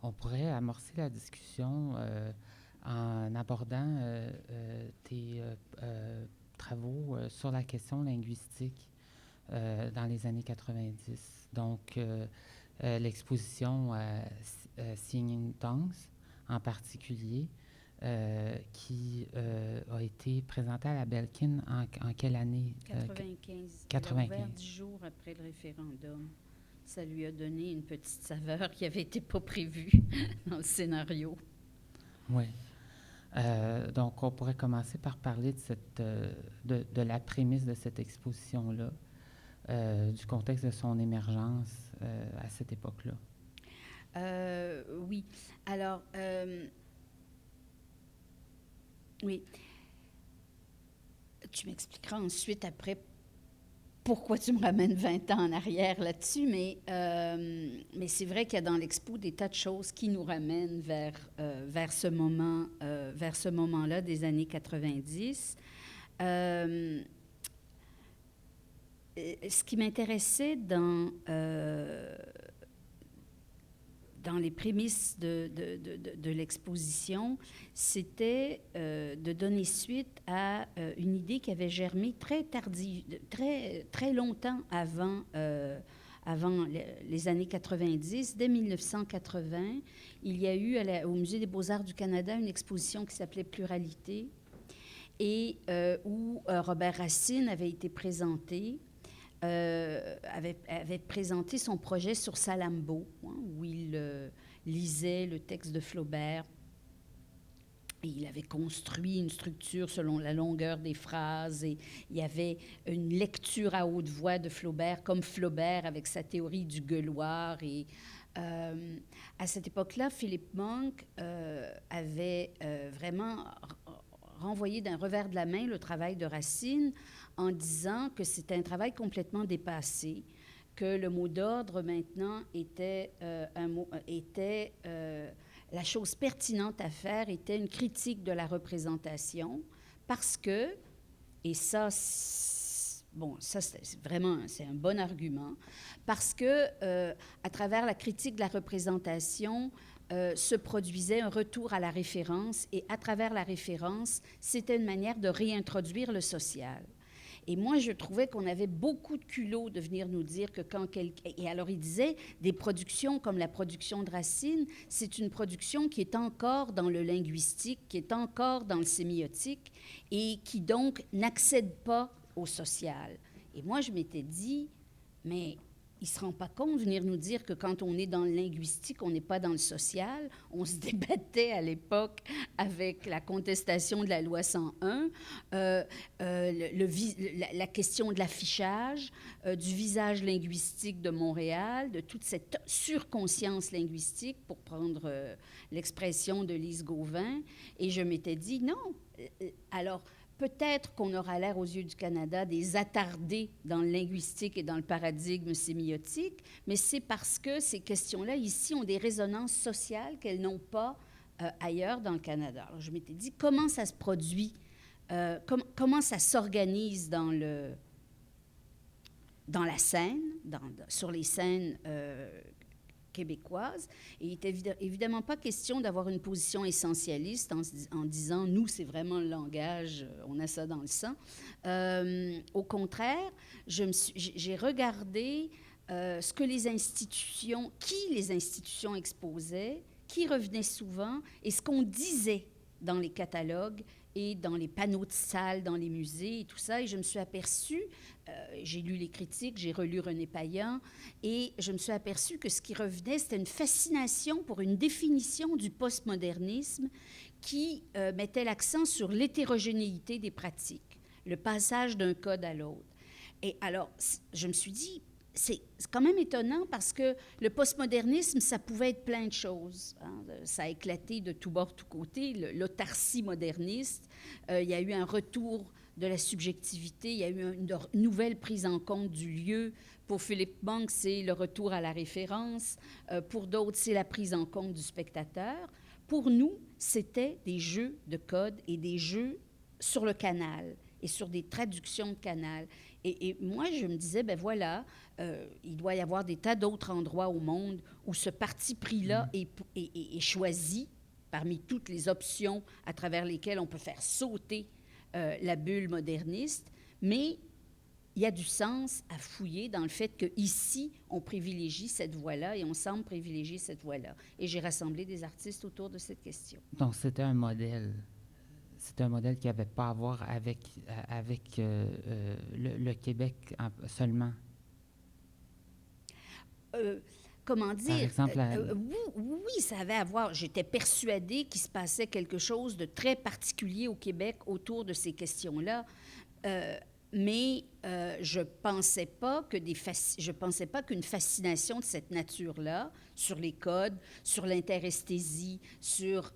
on pourrait amorcer la discussion en abordant tes travaux sur la question linguistique dans les années 90. Donc, l'exposition Singing Tongues en particulier, qui a été présentée à la Belkin en quelle année? 95. 95. Elle a ouvert 10 jours après le référendum. Ça lui a donné une petite saveur qui n'avait été pas prévue dans le scénario. Oui. Donc, on pourrait commencer par parler de la prémisse de cette exposition-là, du contexte de son émergence à cette époque-là. Oui. Alors, oui. Tu m'expliqueras ensuite, après, pourquoi tu me ramènes 20 ans en arrière là-dessus, mais c'est vrai qu'il y a dans l'expo des tas de choses qui nous ramènent vers ce moment-là des années 90. Ce qui m'intéressait dans les prémices de l'exposition, c'était de donner suite à une idée qui avait germé très longtemps avant les années 90. Dès 1980, il y a eu au Musée des Beaux-Arts du Canada une exposition qui s'appelait Pluralité et où Robert Racine avait été présenté. Avait présenté son projet sur Salammbô, où il lisait le texte de Flaubert. Et il avait construit une structure selon la longueur des phrases et il y avait une lecture à haute voix de Flaubert, comme Flaubert avec sa théorie du gueuloir. Et à cette époque-là, Philippe Monk avait vraiment renvoyé d'un revers de la main le travail de Racine en disant que c'était un travail complètement dépassé, que le mot d'ordre maintenant était la chose pertinente à faire était une critique de la représentation parce que, et ça, c'est vraiment un bon argument, parce que à travers la critique de la représentation, se produisait un retour à la référence et à travers la référence, c'était une manière de réintroduire le social. Et moi, je trouvais qu'on avait beaucoup de culot de venir nous dire que quand quelqu'un... Et alors, il disait, des productions comme la production de Racine, c'est une production qui est encore dans le linguistique, qui est encore dans le sémiotique et qui donc n'accède pas au social. Et moi, je m'étais dit, mais il ne se rend pas compte de venir nous dire que quand on est dans le linguistique, on n'est pas dans le social. On se débattait à l'époque avec la contestation de la loi 101, la question de l'affichage, du visage linguistique de Montréal, de toute cette surconscience linguistique, pour prendre l'expression de Lise Gauvin. Et je m'étais dit, non, alors... Peut-être qu'on aura l'air aux yeux du Canada des attardés dans le linguistique et dans le paradigme sémiotique, mais c'est parce que ces questions-là, ici, ont des résonances sociales qu'elles n'ont pas ailleurs dans le Canada. Alors, je m'étais dit, comment ça se produit, comment ça s'organise dans la scène, sur les scènes québécoise. Et il n'était évidemment pas question d'avoir une position essentialiste en disant « nous, c'est vraiment le langage, on a ça dans le sang ». Au contraire, j'ai regardé ce que les institutions exposaient, qui revenait souvent, et ce qu'on disait dans les catalogues et dans les panneaux de salle, dans les musées et tout ça. Et je me suis aperçue, j'ai lu les critiques, j'ai relu René Payan, et je me suis aperçue que ce qui revenait, c'était une fascination pour une définition du postmodernisme qui mettait l'accent sur l'hétérogénéité des pratiques, le passage d'un code à l'autre. Et alors, je me suis dit, c'est quand même étonnant parce que le postmodernisme, ça pouvait être plein de choses. Hein. Ça a éclaté de tous bords, tous côtés. L'autarcie moderniste, il y a eu un retour de la subjectivité, il y a eu une nouvelle prise en compte du lieu. Pour Philippe Monk, c'est le retour à la référence. Pour d'autres, c'est la prise en compte du spectateur. Pour nous, c'était des jeux de code et des jeux sur le canal. et sur des traductions de Canal. Et moi, je me disais, ben voilà, il doit y avoir des tas d'autres endroits au monde où ce parti pris-là est choisi parmi toutes les options à travers lesquelles on peut faire sauter la bulle moderniste, mais il y a du sens à fouiller dans le fait qu'ici, on privilégie cette voie-là et on semble privilégier cette voie-là. Et j'ai rassemblé des artistes autour de cette question. Donc, c'était un modèle. C'était un modèle qui n'avait pas à voir avec le Québec seulement. Comment dire? Par exemple, Oui, ça avait à voir. J'étais persuadée qu'il se passait quelque chose de très particulier au Québec autour de ces questions-là. Mais je pensais pas qu'une fascination de cette nature-là, sur les codes, sur l'interesthésie, sur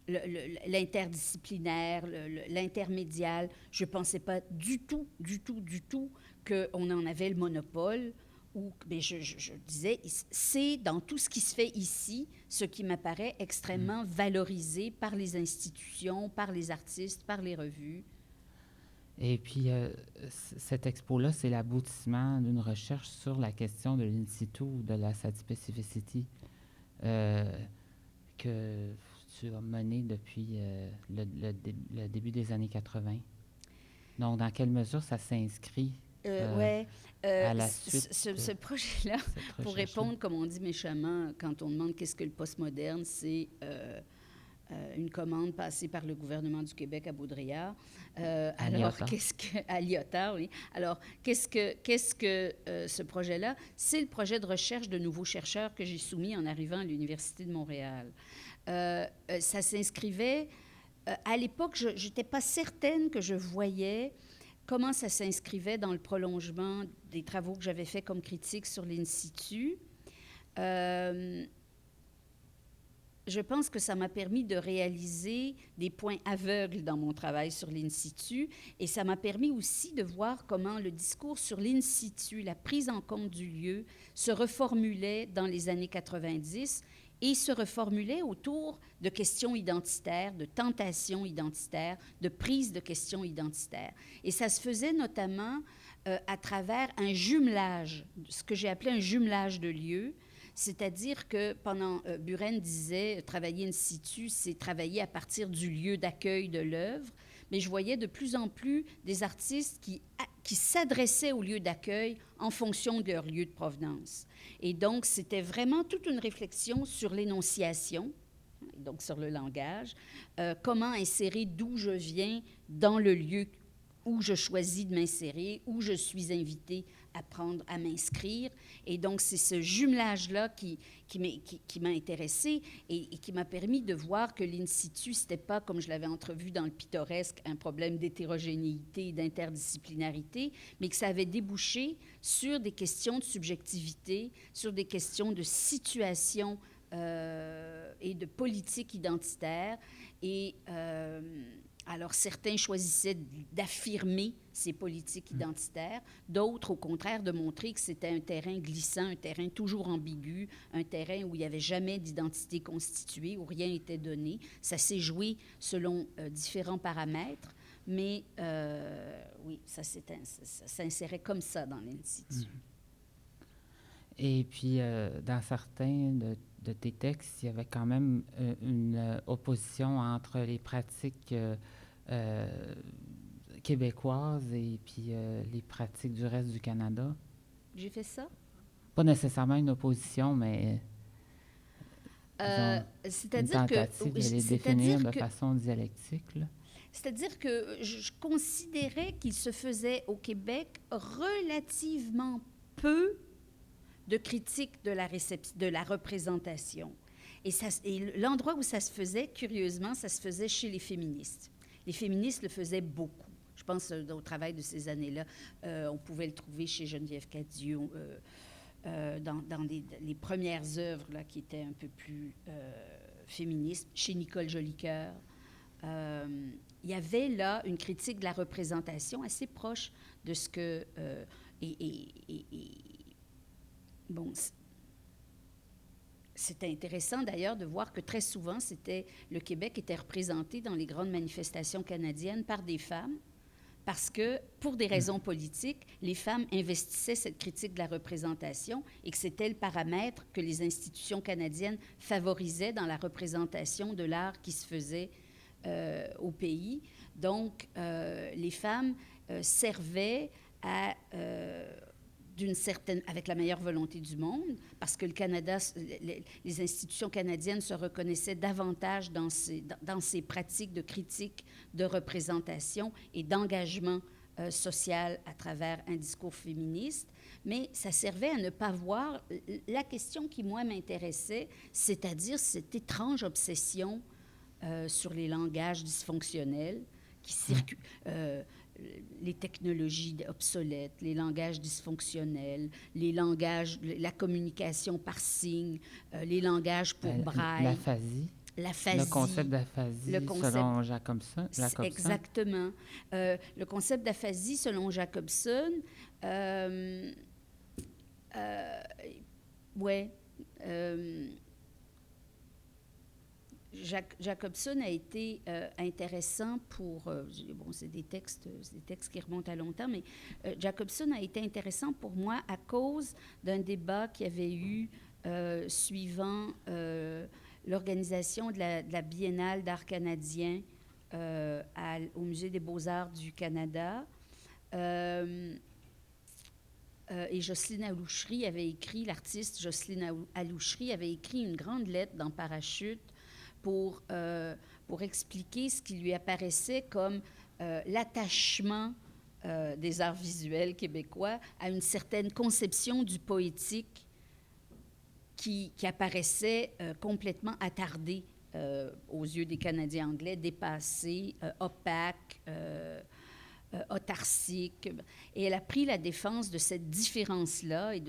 l'interdisciplinaire, l'intermédial, je pensais pas du tout qu'on en avait le monopole. Mais je disais, c'est dans tout ce qui se fait ici, ce qui m'apparaît extrêmement valorisé par les institutions, par les artistes, par les revues. Et puis, cette expo-là, c'est l'aboutissement d'une recherche sur la question de l'in situ, de la site specificity, que tu as menée depuis le début des années 80. Donc, dans quelle mesure ça s'inscrit Oui, à la suite ce projet-là, pour répondre, comme on dit méchamment, quand on demande qu'est-ce que le postmoderne, c'est une commande passée par le gouvernement du Québec à Baudrillard. Alors, à Lyotard, oui. Alors, qu'est-ce que ce projet-là? C'est le projet de recherche de nouveaux chercheurs que j'ai soumis en arrivant à l'Université de Montréal. Ça s'inscrivait... à l'époque, je n'étais pas certaine que je voyais comment ça s'inscrivait dans le prolongement des travaux que j'avais faits comme critique sur l'in situ. Je pense que ça m'a permis de réaliser des points aveugles dans mon travail sur l'in situ et ça m'a permis aussi de voir comment le discours sur l'in situ, la prise en compte du lieu, se reformulait dans les années 90 et se reformulait autour de questions identitaires, de tentations identitaires, de prise de questions identitaires. Et ça se faisait notamment à travers un jumelage, ce que j'ai appelé un jumelage de lieux. C'est-à-dire que pendant, Buren disait, travailler in situ, c'est travailler à partir du lieu d'accueil de l'œuvre, mais je voyais de plus en plus des artistes qui s'adressaient au lieu d'accueil en fonction de leur lieu de provenance. Et donc, c'était vraiment toute une réflexion sur l'énonciation, donc sur le langage, comment insérer d'où je viens dans le lieu où je choisis de m'insérer, où je suis invitée à m'inscrire. Et donc, c'est ce jumelage-là qui m'a intéressée et qui m'a permis de voir que l'in situ, ce n'était pas, comme je l'avais entrevu dans le pittoresque, un problème d'hétérogénéité et d'interdisciplinarité, mais que ça avait débouché sur des questions de subjectivité, sur des questions de situation et de politique identitaire. Et alors, certains choisissaient d'affirmer ces politiques identitaires, d'autres, au contraire, de montrer que c'était un terrain glissant, un terrain toujours ambigu, un terrain où il n'y avait jamais d'identité constituée, où rien n'était donné. Ça s'est joué selon différents paramètres, mais oui, ça s'insérait comme ça dans l'in situ. Et puis, dans certains de tes textes, il y avait quand même une opposition entre les pratiques québécoises et puis les pratiques du reste du Canada. J'ai fait ça? Pas nécessairement une opposition, mais c'est-à-dire une tentative de les définir de façon dialectique, là. C'est-à-dire que je considérais qu'il se faisait au Québec relativement peu de critique de la représentation. Et l'endroit où ça se faisait, curieusement, ça se faisait chez les féministes. Les féministes le faisaient beaucoup. Je pense au travail de ces années-là. On pouvait le trouver chez Geneviève Cadieux, dans les premières œuvres là, qui étaient un peu plus féministes, chez Nicole Jolicoeur. Il y avait là une critique de la représentation assez proche de ce que... Bon, c'était intéressant d'ailleurs de voir que très souvent, le Québec était représenté dans les grandes manifestations canadiennes par des femmes, parce que, pour des raisons politiques, les femmes investissaient cette critique de la représentation et que c'était le paramètre que les institutions canadiennes favorisaient dans la représentation de l'art qui se faisait au pays. Donc, les femmes servaient à... d'une certaine, avec la meilleure volonté du monde, parce que le Canada, les institutions canadiennes se reconnaissaient davantage dans ces pratiques de critique, de représentation et d'engagement social à travers un discours féministe, mais ça servait à ne pas voir la question qui, moi, m'intéressait, c'est-à-dire cette étrange obsession sur les langages dysfonctionnels qui circulent... les technologies obsolètes, les langages dysfonctionnels, les langages, la communication par signes, les langages pour braille. L'aphasie. Le concept d'aphasie selon Jacobson. Exactement. Le concept d'aphasie selon Jacobson, Jacobson a été intéressant pour... bon, c'est des textes qui remontent à longtemps, mais Jacobson a été intéressant pour moi à cause d'un débat qu'il y avait eu suivant l'organisation de la Biennale d'art canadien au Musée des beaux-arts du Canada. Et Jocelyne Alouchery avait écrit, l'artiste Jocelyne Alouchery avait écrit une grande lettre dans Parachute pour expliquer ce qui lui apparaissait comme l'attachement des arts visuels québécois à une certaine conception du poétique qui apparaissait complètement attardée aux yeux des Canadiens anglais, dépassée, opaque, autarcique. Et elle a pris la défense de cette différence-là et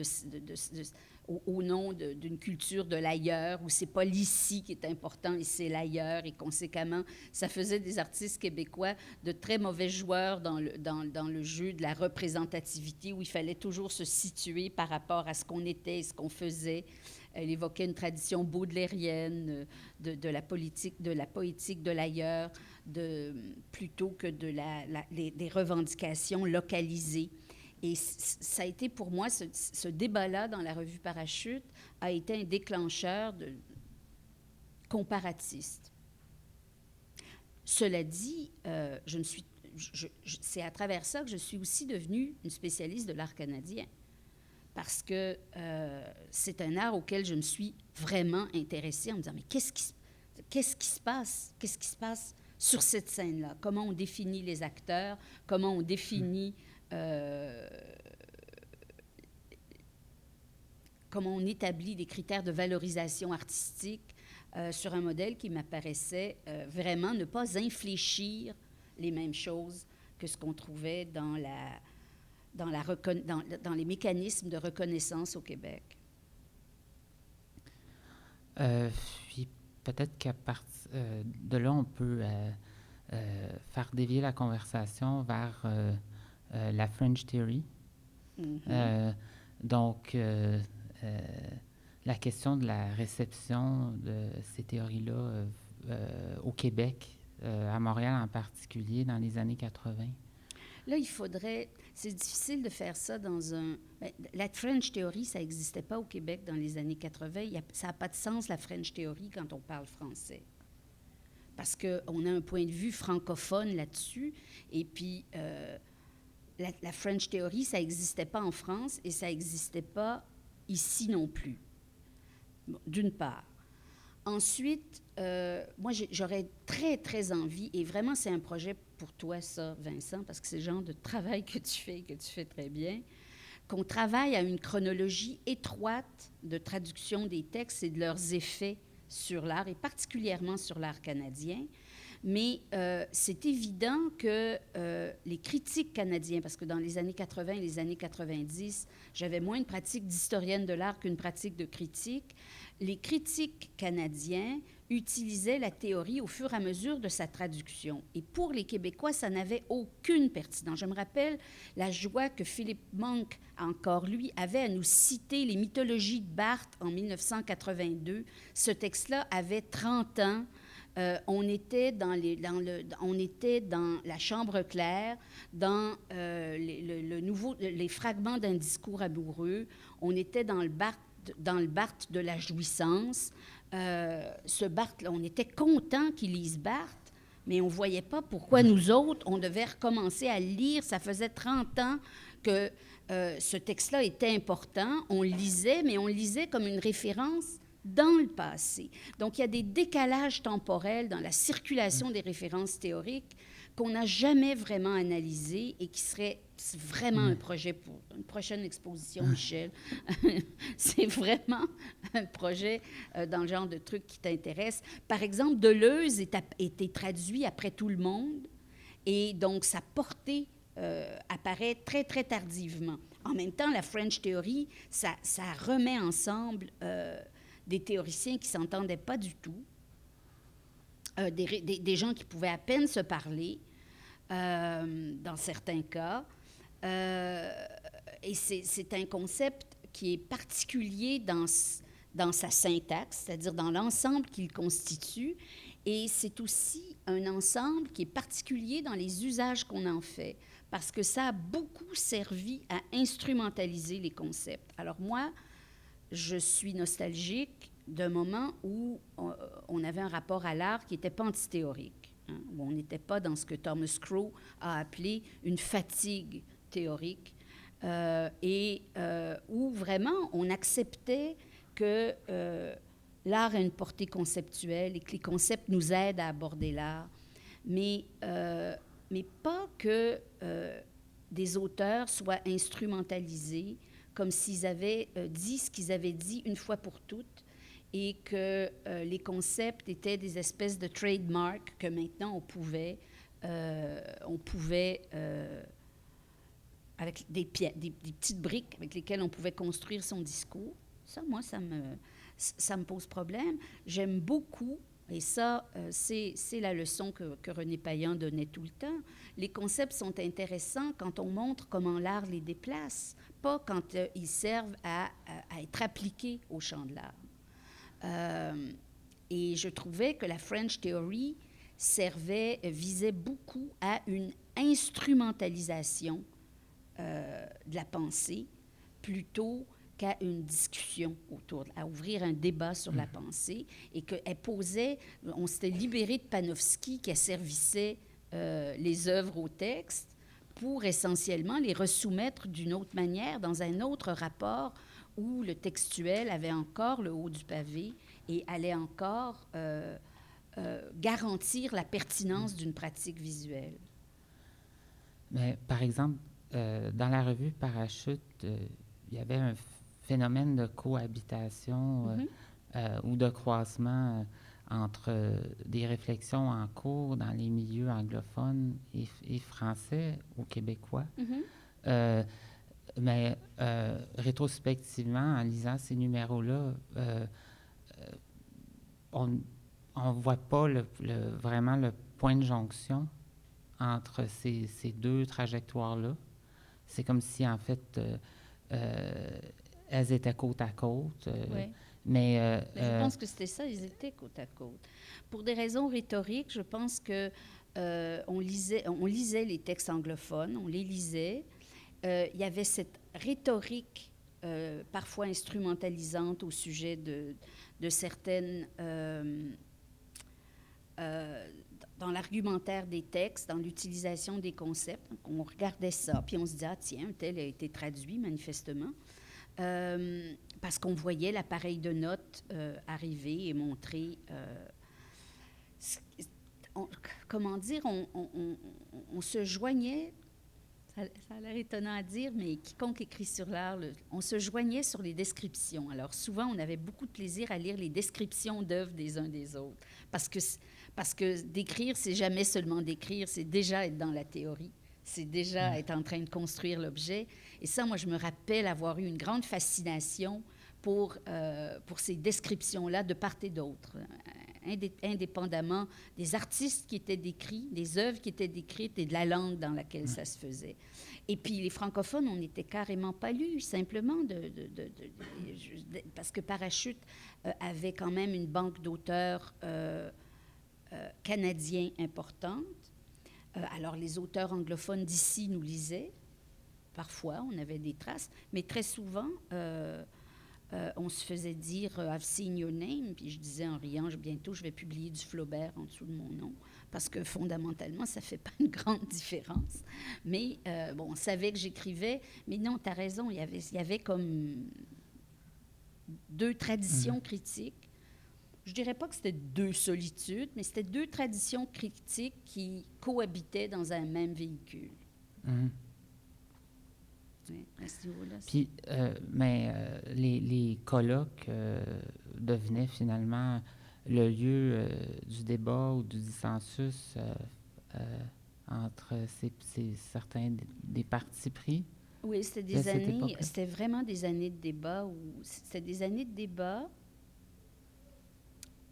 au nom d'une culture de l'ailleurs, où c'est pas l'ici qui est important et c'est l'ailleurs, et conséquemment, ça faisait des artistes québécois de très mauvais joueurs dans le jeu de la représentativité, où il fallait toujours se situer par rapport à ce qu'on était et ce qu'on faisait. Elle évoquait une tradition baudelairienne de la poétique de l'ailleurs, plutôt que des revendications localisées. Et ça a été pour moi, ce débat-là dans la revue Parachute a été un déclencheur comparatiste. Cela dit, c'est à travers ça que je suis aussi devenue une spécialiste de l'art canadien, parce que c'est un art auquel je me suis vraiment intéressée en me disant, mais qu'est-ce qui se passe? Qu'est-ce qui se passe sur cette scène-là? Comment on définit les acteurs? Comment on définit... comment on établit des critères de valorisation artistique sur un modèle qui m'apparaissait vraiment ne pas infléchir les mêmes choses que ce qu'on trouvait dans les mécanismes de reconnaissance au Québec. Puis peut-être qu'à partir de là, on peut faire dévier la conversation vers la French Theory. Mm-hmm. Donc, la question de la réception de ces théories-là au Québec, à Montréal en particulier, dans les années 80. Là, c'est difficile de faire ça la French Theory, ça n'existait pas au Québec dans les années 80. Ça n'a pas de sens, la French Theory, quand on parle français. Parce qu'on a un point de vue francophone là-dessus. Et puis, la French Theory, ça n'existait pas en France et ça n'existait pas ici non plus, d'une part. Ensuite, moi, j'aurais très, très envie, et vraiment, c'est un projet pour toi, ça, Vincent, parce que c'est le genre de travail que tu fais très bien, qu'on travaille à une chronologie étroite de traduction des textes et de leurs effets sur l'art, et particulièrement sur l'art canadien. Mais c'est évident que les critiques canadiens, parce que dans les années 80 et les années 90, j'avais moins une pratique d'historienne de l'art qu'une pratique de critique, les critiques canadiens utilisaient la théorie au fur et à mesure de sa traduction. Et pour les Québécois, ça n'avait aucune pertinence. Je me rappelle la joie que Philippe Monk, encore lui, avait à nous citer les mythologies de Barthes en 1982. Ce texte-là avait 30 ans. On était on était dans la chambre claire, dans les fragments d'un discours amoureux. On était dans le Barthes de la jouissance. Ce Barthes-là, on était content qu'il lise Barthes, mais on ne voyait pas pourquoi nous autres, on devait recommencer à lire. Ça faisait 30 ans que ce texte-là était important. On le lisait, mais on le lisait comme une référence dans le passé. Donc, il y a des décalages temporels dans la circulation des références théoriques qu'on n'a jamais vraiment analysés et qui serait vraiment un projet pour une prochaine exposition, Michel. C'est vraiment un projet dans le genre de truc qui t'intéresse. Par exemple, Deleuze était traduit après tout le monde et donc sa portée apparaît très, très tardivement. En même temps, la French Theory, ça remet ensemble des théoriciens qui ne s'entendaient pas du tout, des gens qui pouvaient à peine se parler, dans certains cas. Et c'est un concept qui est particulier dans sa syntaxe, c'est-à-dire dans l'ensemble qu'il constitue, et c'est aussi un ensemble qui est particulier dans les usages qu'on en fait, parce que ça a beaucoup servi à instrumentaliser les concepts. Alors moi, je suis nostalgique d'un moment où on avait un rapport à l'art qui n'était pas antithéorique, hein, où on n'était pas dans ce que Thomas Crow a appelé une fatigue théorique, où vraiment on acceptait que l'art a une portée conceptuelle et que les concepts nous aident à aborder l'art, mais pas que des auteurs soient instrumentalisés comme s'ils avaient dit ce qu'ils avaient dit une fois pour toutes et que les concepts étaient des espèces de trademarks que maintenant on pouvait avec des petites briques avec lesquelles on pouvait construire son discours. Ça, moi, ça me pose problème. J'aime beaucoup, et ça, c'est la leçon que René Payan donnait tout le temps. Les concepts sont intéressants quand on montre comment l'art les déplace, pas quand ils servent à être appliqués au champ de l'art. Et je trouvais que la French Theory visait beaucoup à une instrumentalisation de la pensée plutôt qu'à une discussion à ouvrir un débat sur la pensée, et qu'elle posait, on s'était libéré de Panofsky qui asservissait les œuvres au texte pour essentiellement les resoumettre d'une autre manière, dans un autre rapport où le textuel avait encore le haut du pavé et allait encore garantir la pertinence d'une pratique visuelle. Mais, par exemple, dans la revue Parachute, il y avait un phénomène de cohabitation ou de croisement entre des réflexions en cours dans les milieux anglophones et français ou québécois. Mais rétrospectivement, en lisant ces numéros-là, on ne voit pas vraiment le point de jonction entre ces deux trajectoires-là. C'est comme si, en fait, elles étaient côte à côte. Oui. Mais je pense que c'était ça, ils étaient côte à côte. Pour des raisons rhétoriques, je pense que on lisait les textes anglophones, on les lisait. Il y avait cette rhétorique parfois instrumentalisante au sujet de certaines... dans l'argumentaire des textes, dans l'utilisation des concepts. Donc, on regardait ça, puis on se disait, ah tiens, tel a été traduit manifestement, parce qu'on voyait l'appareil de notes arriver et montrer... comment dire, on se joignait, ça a l'air étonnant à dire, mais quiconque écrit sur l'art, on se joignait sur les descriptions. Alors souvent, on avait beaucoup de plaisir à lire les descriptions d'œuvres des uns des autres, parce que d'écrire, c'est jamais seulement d'écrire, c'est déjà être dans la théorie, c'est déjà être en train de construire l'objet. Et ça, moi, je me rappelle avoir eu une grande fascination pour ces descriptions-là de part et d'autre, indépendamment des artistes qui étaient décrits, des œuvres qui étaient décrites et de la langue dans laquelle ça se faisait. Et puis, les francophones, on n'était carrément pas lus, simplement, parce que Parachute avait quand même une banque d'auteurs canadiens importantes. Alors, les auteurs anglophones d'ici nous lisaient. Parfois, on avait des traces, mais très souvent, on se faisait dire « I've seen your name », puis je disais en riant « Bientôt, je vais publier du Flaubert en dessous de mon nom », parce que fondamentalement, ça ne fait pas une grande différence. Mais bon, on savait que j'écrivais, mais non, tu as raison, il y avait comme deux traditions critiques. Je ne dirais pas que c'était deux solitudes, mais c'était deux traditions critiques qui cohabitaient dans un même véhicule. Oui, à ce niveau-là. Puis, les colloques devenaient finalement le lieu du débat ou du dissensus entre certains des partis pris. Oui, c'était vraiment des années de débat. C'était des années de débat.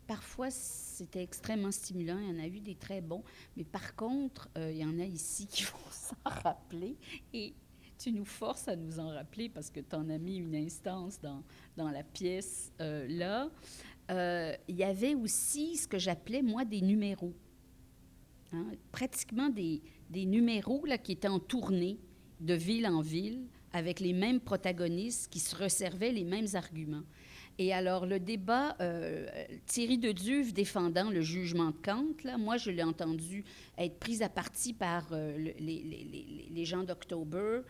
Parfois, c'était extrêmement stimulant. Il y en a eu des très bons. Mais par contre, il y en a ici qui vont s'en rappeler. Et tu nous forces à nous en rappeler parce que tu en as mis une instance dans la pièce là. Il y avait aussi ce que j'appelais, moi, des numéros. Hein? Pratiquement des numéros là, qui étaient en tournée de ville en ville avec les mêmes protagonistes qui se resservaient les mêmes arguments. Et alors, le débat, Thierry Dedieuve défendant le jugement de Kant, là, moi, je l'ai entendu être prise à partie par les gens d'October,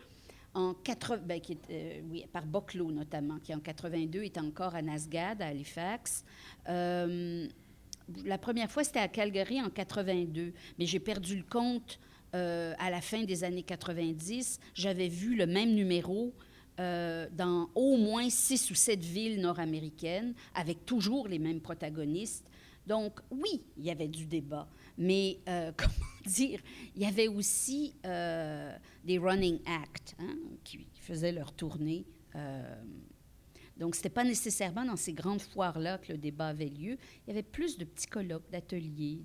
par Bocleau notamment, qui en 82 est encore à Nasgad, à Halifax. La première fois, c'était à Calgary en 82, mais j'ai perdu le compte à la fin des années 90. J'avais vu le même numéro dans au moins 6 ou 7 villes nord-américaines, avec toujours les mêmes protagonistes. Donc, oui, il y avait du débat, mais, comment dire, il y avait aussi des running acts qui faisaient leur tournée. Donc, ce n'était pas nécessairement dans ces grandes foires-là que le débat avait lieu. Il y avait plus de petits colloques, d'ateliers.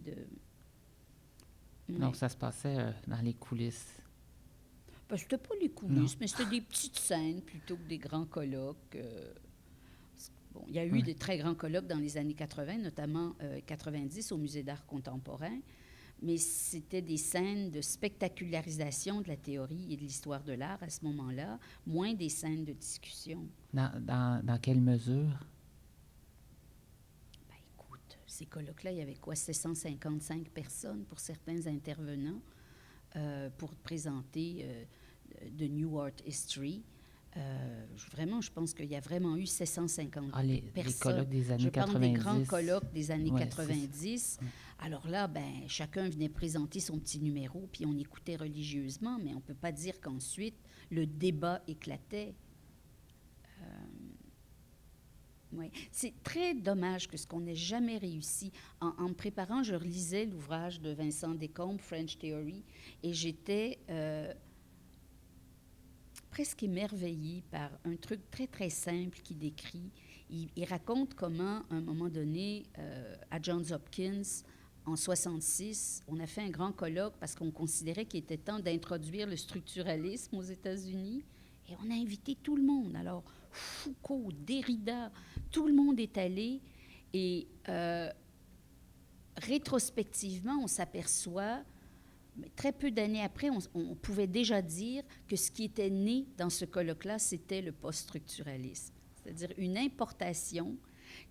Donc, ça se passait dans les coulisses. Ben, c'était pas les coulisses, mais c'était des petites scènes plutôt que des grands colloques. Bon, il y a eu de très grands colloques dans les années 80, notamment 90 au Musée d'art contemporain, mais c'était des scènes de spectacularisation de la théorie et de l'histoire de l'art à ce moment-là, moins des scènes de discussion. Dans quelle mesure? Ben, écoute, ces colloques-là, il y avait quoi, 755 personnes pour certains intervenants pour présenter de New Art History. Vraiment, je pense qu'il y a vraiment eu 750 personnes. Les colloques des années 90. Je parle des grands colloques des années 90. Alors là, ben, chacun venait présenter son petit numéro, puis on écoutait religieusement, mais on ne peut pas dire qu'ensuite, le débat éclatait. Oui. C'est très dommage que ce qu'on n'ait jamais réussi. En me préparant, je relisais l'ouvrage de Vincent Descombes, French Theory, et j'étais presque émerveillée par un truc très, très simple qu'il décrit. Il raconte comment, à un moment donné, à Johns Hopkins, en 1966, on a fait un grand colloque parce qu'on considérait qu'il était temps d'introduire le structuralisme aux États-Unis. Et on a invité tout le monde. Alors, Foucault, Derrida, tout le monde est allé. Et rétrospectivement, on s'aperçoit, mais très peu d'années après, on pouvait déjà dire que ce qui était né dans ce colloque-là, c'était le post-structuralisme. C'est-à-dire une importation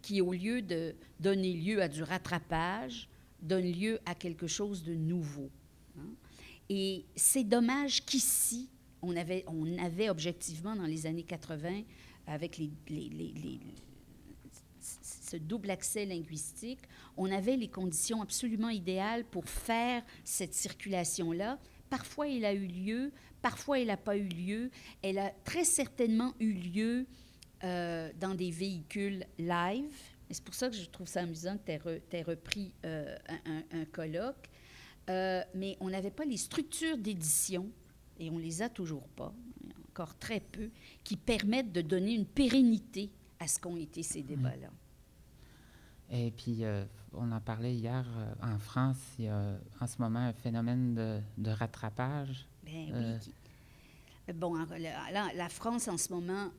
qui, au lieu de donner lieu à du rattrapage, donne lieu à quelque chose de nouveau. Hein? Et c'est dommage qu'ici, on avait objectivement, dans les années 80, avec ce double accès linguistique, on avait les conditions absolument idéales pour faire cette circulation-là. Parfois, elle a eu lieu, parfois, elle n'a pas eu lieu. Elle a très certainement eu lieu dans des véhicules live. Et c'est pour ça que je trouve ça amusant que tu aies repris un colloque. Mais on n'avait pas les structures d'édition, et on ne les a toujours pas, encore très peu, qui permettent de donner une pérennité à ce qu'ont été ces débats-là. Et puis, on en parlait hier, en France, il y a en ce moment un phénomène de rattrapage. Bien oui. Bon, la France, en ce moment,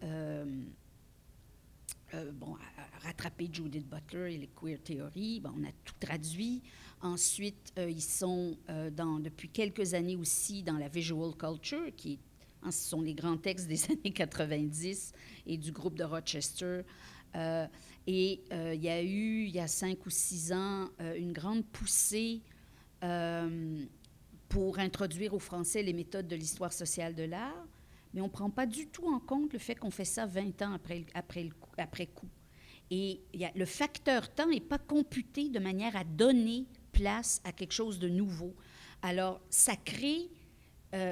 rattrapé Judith Butler et les queer theories. Bon, on a tout traduit. Ensuite, ils sont depuis quelques années aussi dans la visual culture, ce sont les grands textes des années 90 et du groupe de Rochester. Il y a eu, il y a 5 ou 6 ans, une grande poussée pour introduire au français les méthodes de l'histoire sociale de l'art, mais on ne prend pas du tout en compte le fait qu'on fait ça 20 ans après coup. Et le facteur temps n'est pas computé de manière à donner place à quelque chose de nouveau. Alors, ça crée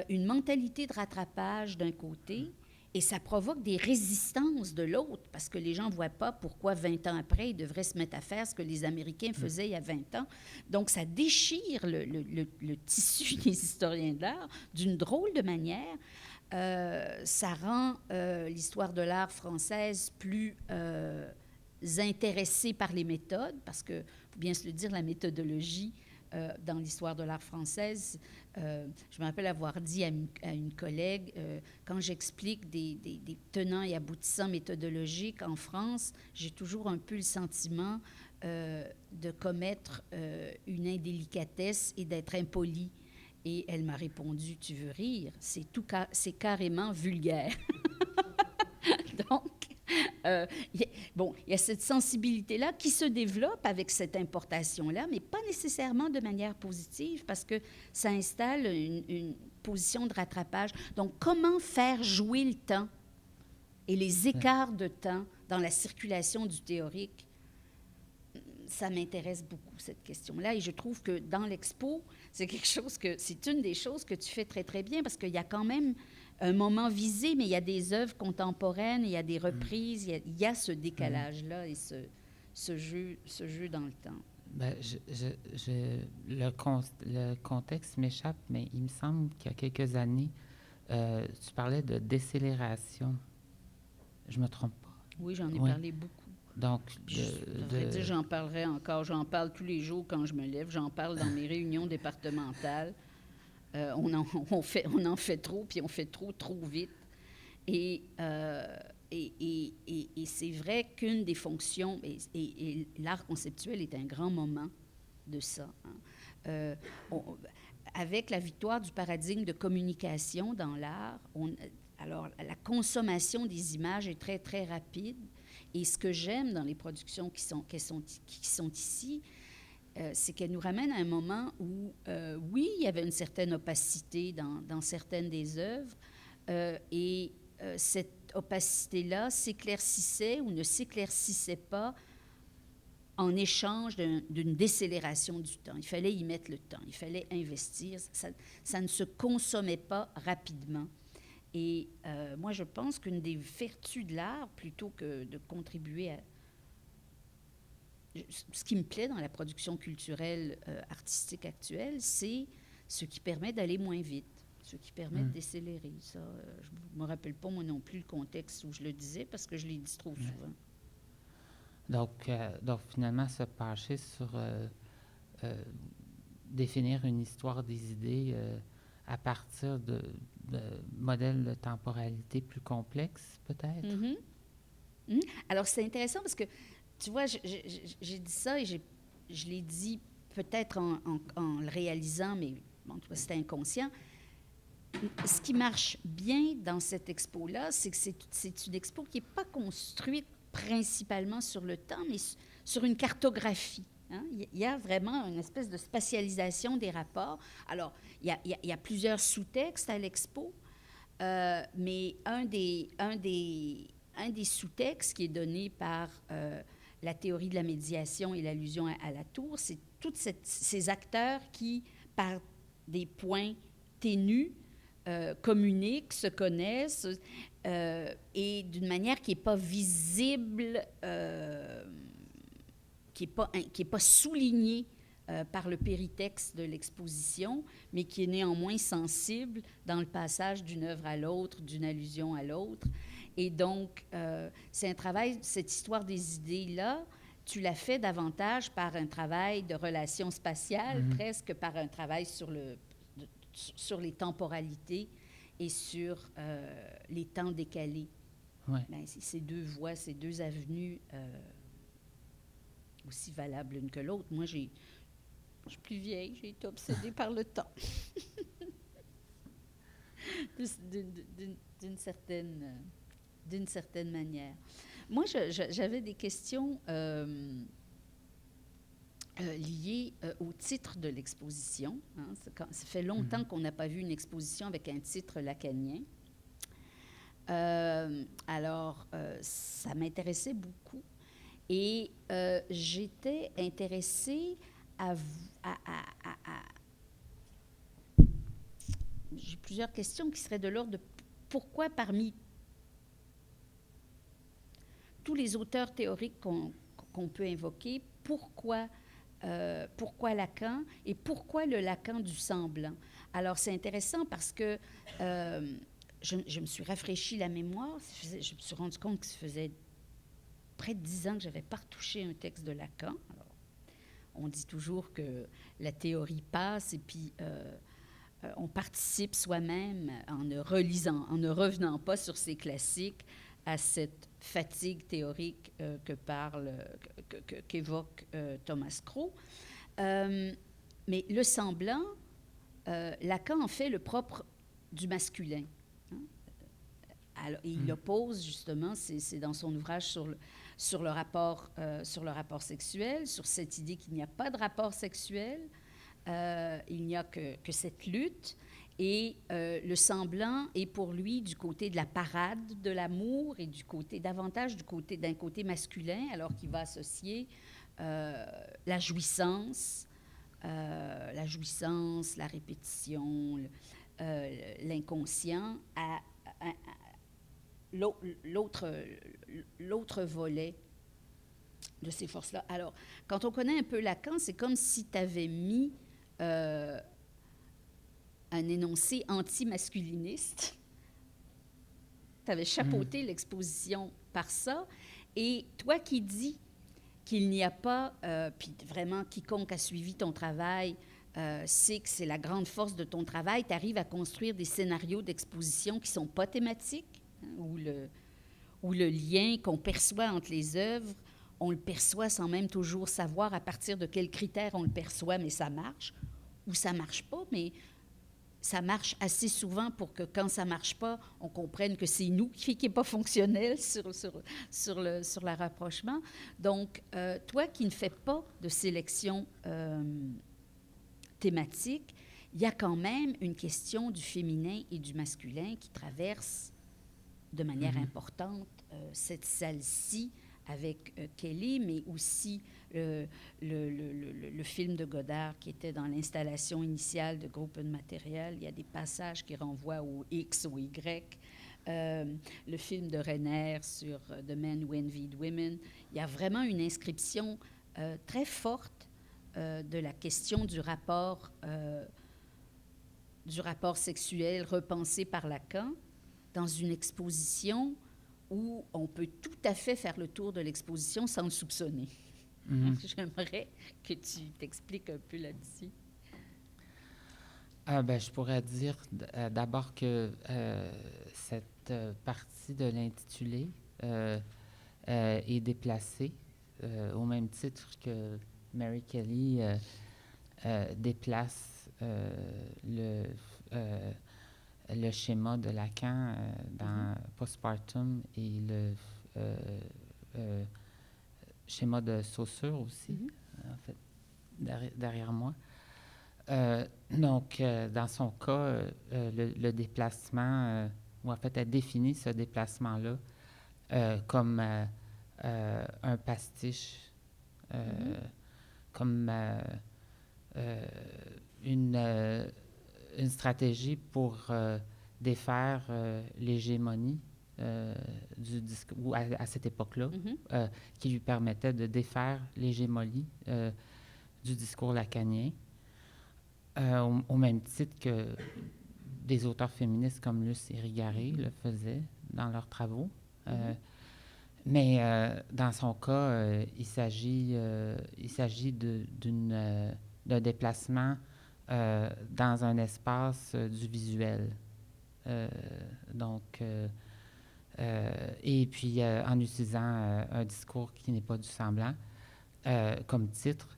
une mentalité de rattrapage d'un côté, et ça provoque des résistances de l'autre, parce que les gens ne voient pas pourquoi 20 ans après, ils devraient se mettre à faire ce que les Américains faisaient il y a 20 ans. Donc, ça déchire le tissu des historiens de l'art d'une drôle de manière. Ça rend l'histoire de l'art française plus intéressée par les méthodes, parce que, faut bien se le dire, la méthodologie dans l'histoire de l'art française, je me rappelle avoir dit à une collègue, quand j'explique des tenants et aboutissants méthodologiques en France, j'ai toujours un peu le sentiment de commettre une indélicatesse et d'être impolie. Et elle m'a répondu, tu veux rire, c'est carrément vulgaire. Donc, il y a cette sensibilité-là qui se développe avec cette importation-là, mais pas nécessairement de manière positive, parce que ça installe une position de rattrapage. Donc, comment faire jouer le temps et les écarts de temps dans la circulation du théorique? Ça m'intéresse beaucoup, cette question-là, et je trouve que dans l'expo, c'est une des choses que tu fais très, très bien, parce qu'il y a quand même un moment visé, mais il y a des œuvres contemporaines, il y a des reprises, il y a ce décalage-là et ce jeu dans le temps. Ben, le contexte m'échappe, mais il me semble qu'il y a quelques années, tu parlais de décélération. Je me trompe pas? Oui, j'en ai parlé beaucoup. Donc, j'en parlerai encore. J'en parle tous les jours quand je me lève. J'en parle dans mes réunions départementales. On en fait trop, puis on fait trop vite. Et c'est vrai qu'une des fonctions, et l'art conceptuel est un grand moment de ça. Hein. Avec la victoire du paradigme de communication dans l'art, alors la consommation des images est très, très rapide. Et ce que j'aime dans les productions qui sont ici, c'est qu'elles nous ramènent à un moment où, oui, il y avait une certaine opacité dans certaines des œuvres, et cette opacité-là s'éclaircissait ou ne s'éclaircissait pas en échange d'une décélération du temps. Il fallait y mettre le temps, il fallait investir. Ça ne se consommait pas rapidement. Et moi, je pense qu'une des vertus de l'art, plutôt que de contribuer à... Ce qui me plaît dans la production culturelle artistique actuelle, c'est ce qui permet d'aller moins vite, ce qui permet de décélérer. Ça, je ne me rappelle pas, moi non plus, le contexte où je le disais, parce que je l'ai dit trop souvent. Donc, finalement, se pencher sur définir une histoire des idées à partir de modèles de temporalité plus complexes, peut-être? Mm-hmm. Alors, c'est intéressant parce que, tu vois, j'ai dit ça et je l'ai dit peut-être en le réalisant, mais bon, c'était inconscient. Ce qui marche bien dans cette expo-là, c'est que c'est une expo qui n'est pas construite principalement sur le temps, mais sur une cartographie. Hein? Il y a vraiment une espèce de spatialisation des rapports. Alors, il y a plusieurs sous-textes à l'expo, mais un des sous-textes qui est donné par la théorie de la médiation et l'allusion à la tour, c'est tous ces acteurs qui, par des points ténus, communiquent, se connaissent, et d'une manière qui n'est pas visible, qui est pas soulignée par le péritexte de l'exposition, mais qui est néanmoins sensible dans le passage d'une œuvre à l'autre, d'une allusion à l'autre. Et donc, c'est un travail, cette histoire des idées-là, tu l'as fait davantage par un travail de relation spatiale, presque par un travail sur les temporalités et sur les temps décalés. Ouais. Ben, ces deux voies, ces deux avenues, aussi valables l'une que l'autre. Moi, je suis plus vieille, j'ai été obsédée par le temps. D'une certaine manière. Moi, j'avais des questions liées au titre de l'exposition. Hein. Ça fait longtemps qu'on n'a pas vu une exposition avec un titre lacanien. Alors, ça m'intéressait beaucoup. Et j'étais intéressée j'ai plusieurs questions qui seraient de l'ordre de pourquoi parmi tous les auteurs théoriques qu'on peut invoquer, pourquoi Lacan et pourquoi le Lacan du semblant? Alors, c'est intéressant parce que je me suis rafraîchi la mémoire. Je me suis rendu compte que ça faisait près de 10 ans que je n'avais pas retouché un texte de Lacan. Alors, on dit toujours que la théorie passe et puis on participe soi-même en ne revenant pas sur ces classiques à cette fatigue théorique qu'évoque Thomas Crow. Mais le semblant, Lacan en fait le propre du masculin. Hein? Alors, il oppose justement, c'est dans son ouvrage sur le rapport sexuel, sur cette idée qu'il n'y a pas de rapport sexuel, il n'y a que cette lutte. Et le semblant est pour lui du côté de la parade de l'amour et davantage d'un côté masculin, alors qu'il va associer la jouissance, la répétition, l'inconscient à l'autre volet de ces forces-là. Alors, quand on connaît un peu Lacan, c'est comme si tu avais mis un énoncé anti-masculiniste. Tu avais chapeauté l'exposition par ça. Et toi qui dis qu'il n'y a pas, puis vraiment quiconque a suivi ton travail sait que c'est la grande force de ton travail, tu arrives à construire des scénarios d'exposition qui ne sont pas thématiques, hein, où le lien qu'on perçoit entre les œuvres, on le perçoit sans même toujours savoir à partir de quels critères on le perçoit, mais ça marche, ou ça ne marche pas, mais ça marche assez souvent pour que quand ça ne marche pas, on comprenne que c'est nous qui n'est pas fonctionnel sur le rapprochement. Donc, toi qui ne fais pas de sélection thématique, il y a quand même une question du féminin et du masculin qui traverse de manière importante cette salle-ci avec Kelly, mais aussi le film de Godard qui était dans l'installation initiale de Groupe de matériel. Il y a des passages qui renvoient au X, au Y. Le film de Renner sur The Men Who Envied Women. Il y a vraiment une inscription très forte de la question du rapport sexuel repensé par Lacan dans une exposition où on peut tout à fait faire le tour de l'exposition sans le soupçonner. J'aimerais que tu t'expliques un peu là-dessus. Je pourrais dire d'abord que cette partie de l'intitulé est déplacée au même titre que Mary Kelly déplace le schéma de Lacan dans Postpartum et le schéma de Saussure aussi, en fait, derrière moi. Donc, dans son cas, le déplacement, ou en fait, elle définit ce déplacement-là comme un pastiche, comme une stratégie pour défaire l'hégémonie du discours, ou à cette époque-là, qui lui permettait de défaire l'hégémonie du discours lacanien, au même titre que des auteurs féministes comme Luce Irigaray le faisaient dans leurs travaux. Mais dans son cas, il s'agit d'un déplacement dans un espace du visuel. Donc, Et puis, en utilisant un discours qui n'est pas du semblant comme titre,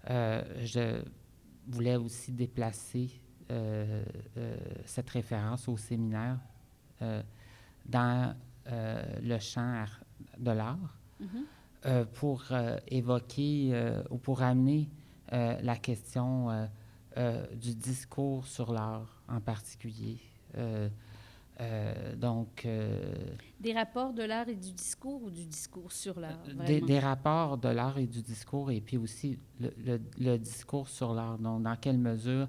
je voulais aussi déplacer cette référence au séminaire dans le champ de l'art pour évoquer ou pour amener la question du discours sur l'art en particulier. Des rapports de l'art et du discours ou du discours sur l'art? Des rapports de l'art et du discours, et puis aussi le discours sur l'art. Donc, dans quelle mesure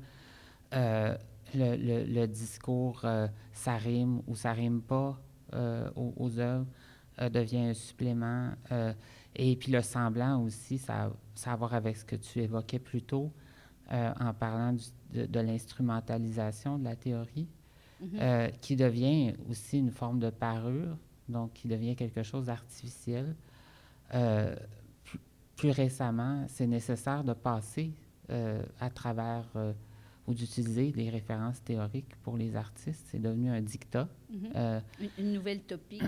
le discours, ça rime ou ça rime pas aux œuvres, devient un supplément. Et puis le semblant aussi, ça a à voir avec ce que tu évoquais plus tôt en parlant de l'instrumentalisation de la théorie. Qui devient aussi une forme de parure, donc qui devient quelque chose d'artificiel. Plus récemment, c'est nécessaire de passer à travers ou d'utiliser des références théoriques pour les artistes. C'est devenu un dictat. Une nouvelle topique.